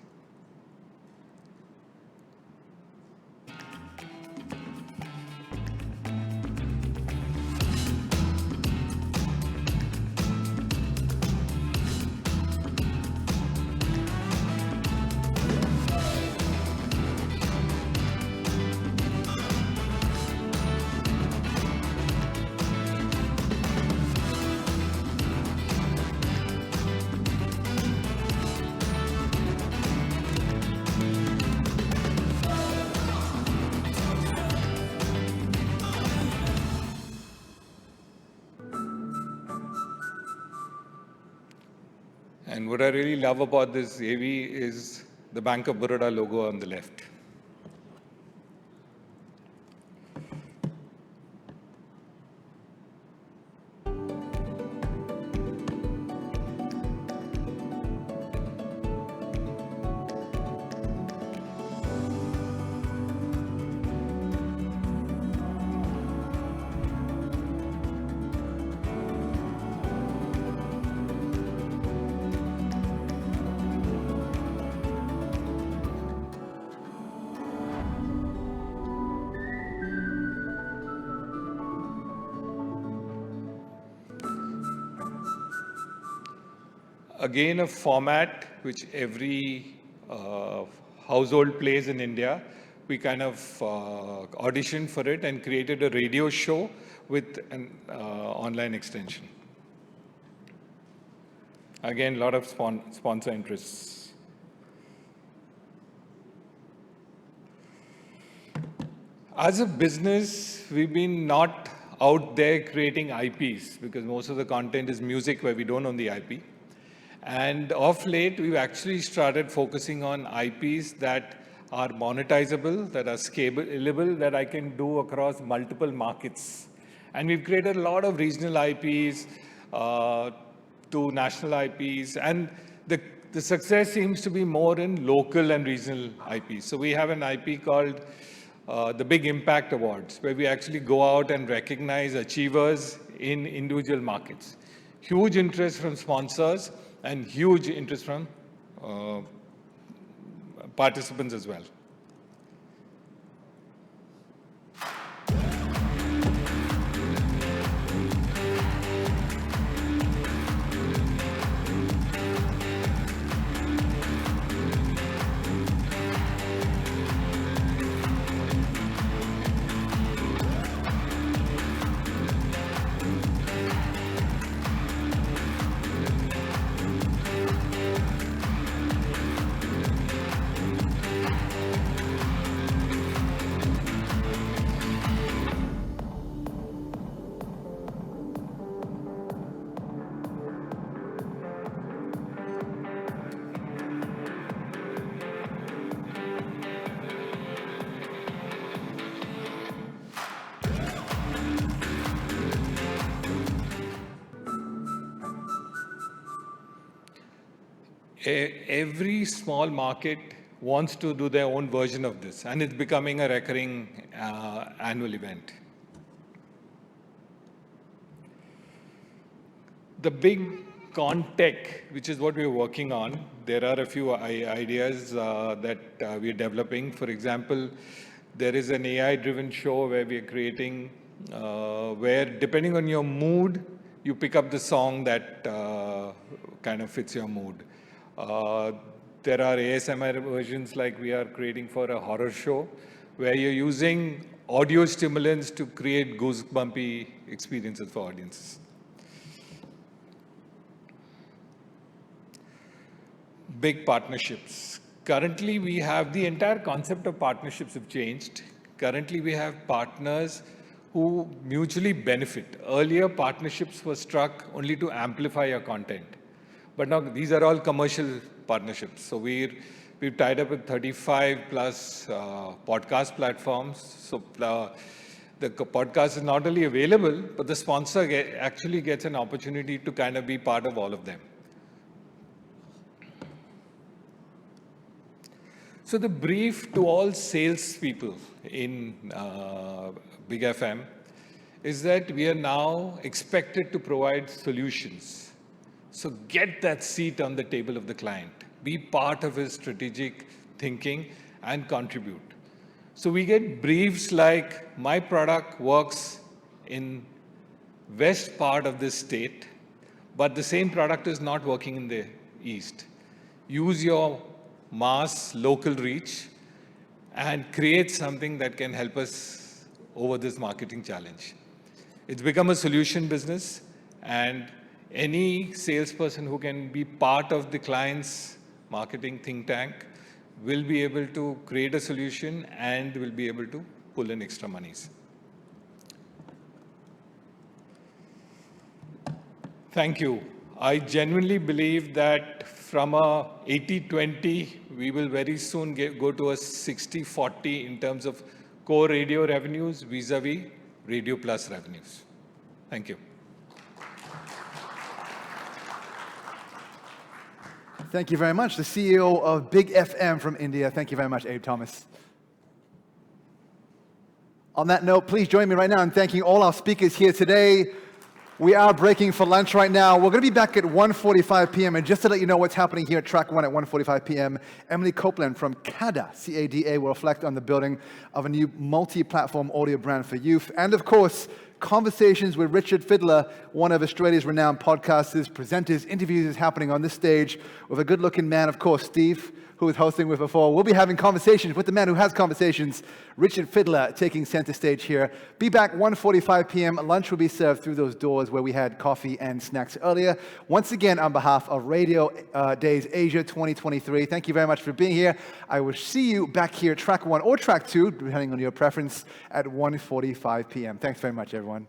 And what I really love about this AV is the Bank of Baroda logo on the left. Again, a format which every household plays in India. We kind of auditioned for it and created a radio show with an online extension. Again, a lot of sponsor interests. As a business, we've been not out there creating IPs because most of the content is music where we don't own the IP. And of late, we've actually started focusing on IPs that are monetizable, that are scalable, that I can do across multiple markets. And we've created a lot of regional IPs to national IPs. And the success seems to be more in local and regional IPs. So we have an IP called the Big Impact Awards, where we actually go out and recognize achievers in individual markets. Huge interest from sponsors and huge interest from participants as well. every small market wants to do their own version of this, and it's becoming a recurring annual event. The big Contech, which is what we're working on, there are a few ideas that we're developing. For example, there is an AI-driven show where we're creating, where depending on your mood, you pick up the song that kind of fits your mood. There are ASMR versions like we are creating for a horror show, where you're using audio stimulants to create goosebumpy experiences for audiences. Big partnerships. Currently, we have the entire concept of partnerships have changed. Currently, we have partners who mutually benefit. Earlier, partnerships were struck only to amplify your content. But now these are all commercial partnerships. So we've tied up with 35 plus podcast platforms. So the podcast is not only available, but the sponsor actually gets an opportunity to kind of be part of all of them. So the brief to all salespeople in BigFM is that we are now expected to provide solutions. So get that seat on the table of the client. Be part of his strategic thinking and contribute. So we get briefs like, my product works in west part of this state, but the same product is not working in the east. Use your mass local reach and create something that can help us over this marketing challenge. It's become a solution business, and any salesperson who can be part of the client's marketing think tank will be able to create a solution and will be able to pull in extra monies. Thank you. I genuinely believe that from a 80-20, we will very soon go to a 60-40 in terms of core radio revenues vis-a-vis radio plus revenues. Thank you. Thank you very much. The CEO of BigFM from India. Thank you very much, Abe Thomas. On that note, please join me right now in thanking all our speakers here today. We are breaking for lunch right now. We're going to be back at 1:45 p.m. And just to let you know what's happening here at Track 1 at 1:45 p.m., Emily Copeland from CADA, C-A-D-A, will reflect on the building of a new multi-platform audio brand for youth. And of course, conversations with Richard Fiddler, one of Australia's renowned podcasters, presenters, interviews is happening on this stage with a good-looking man, of course, Steve, who was hosting with before. We'll be having conversations with the man who has conversations, Richard Fiddler, taking center stage here. Be back 1:45 p.m. Lunch will be served through those doors where we had coffee and snacks earlier. Once again, on behalf of Radio Days Asia 2023, thank you very much for being here. I will see you back here at Track 1 or Track 2, depending on your preference, at 1:45 p.m. Thanks very much, everyone.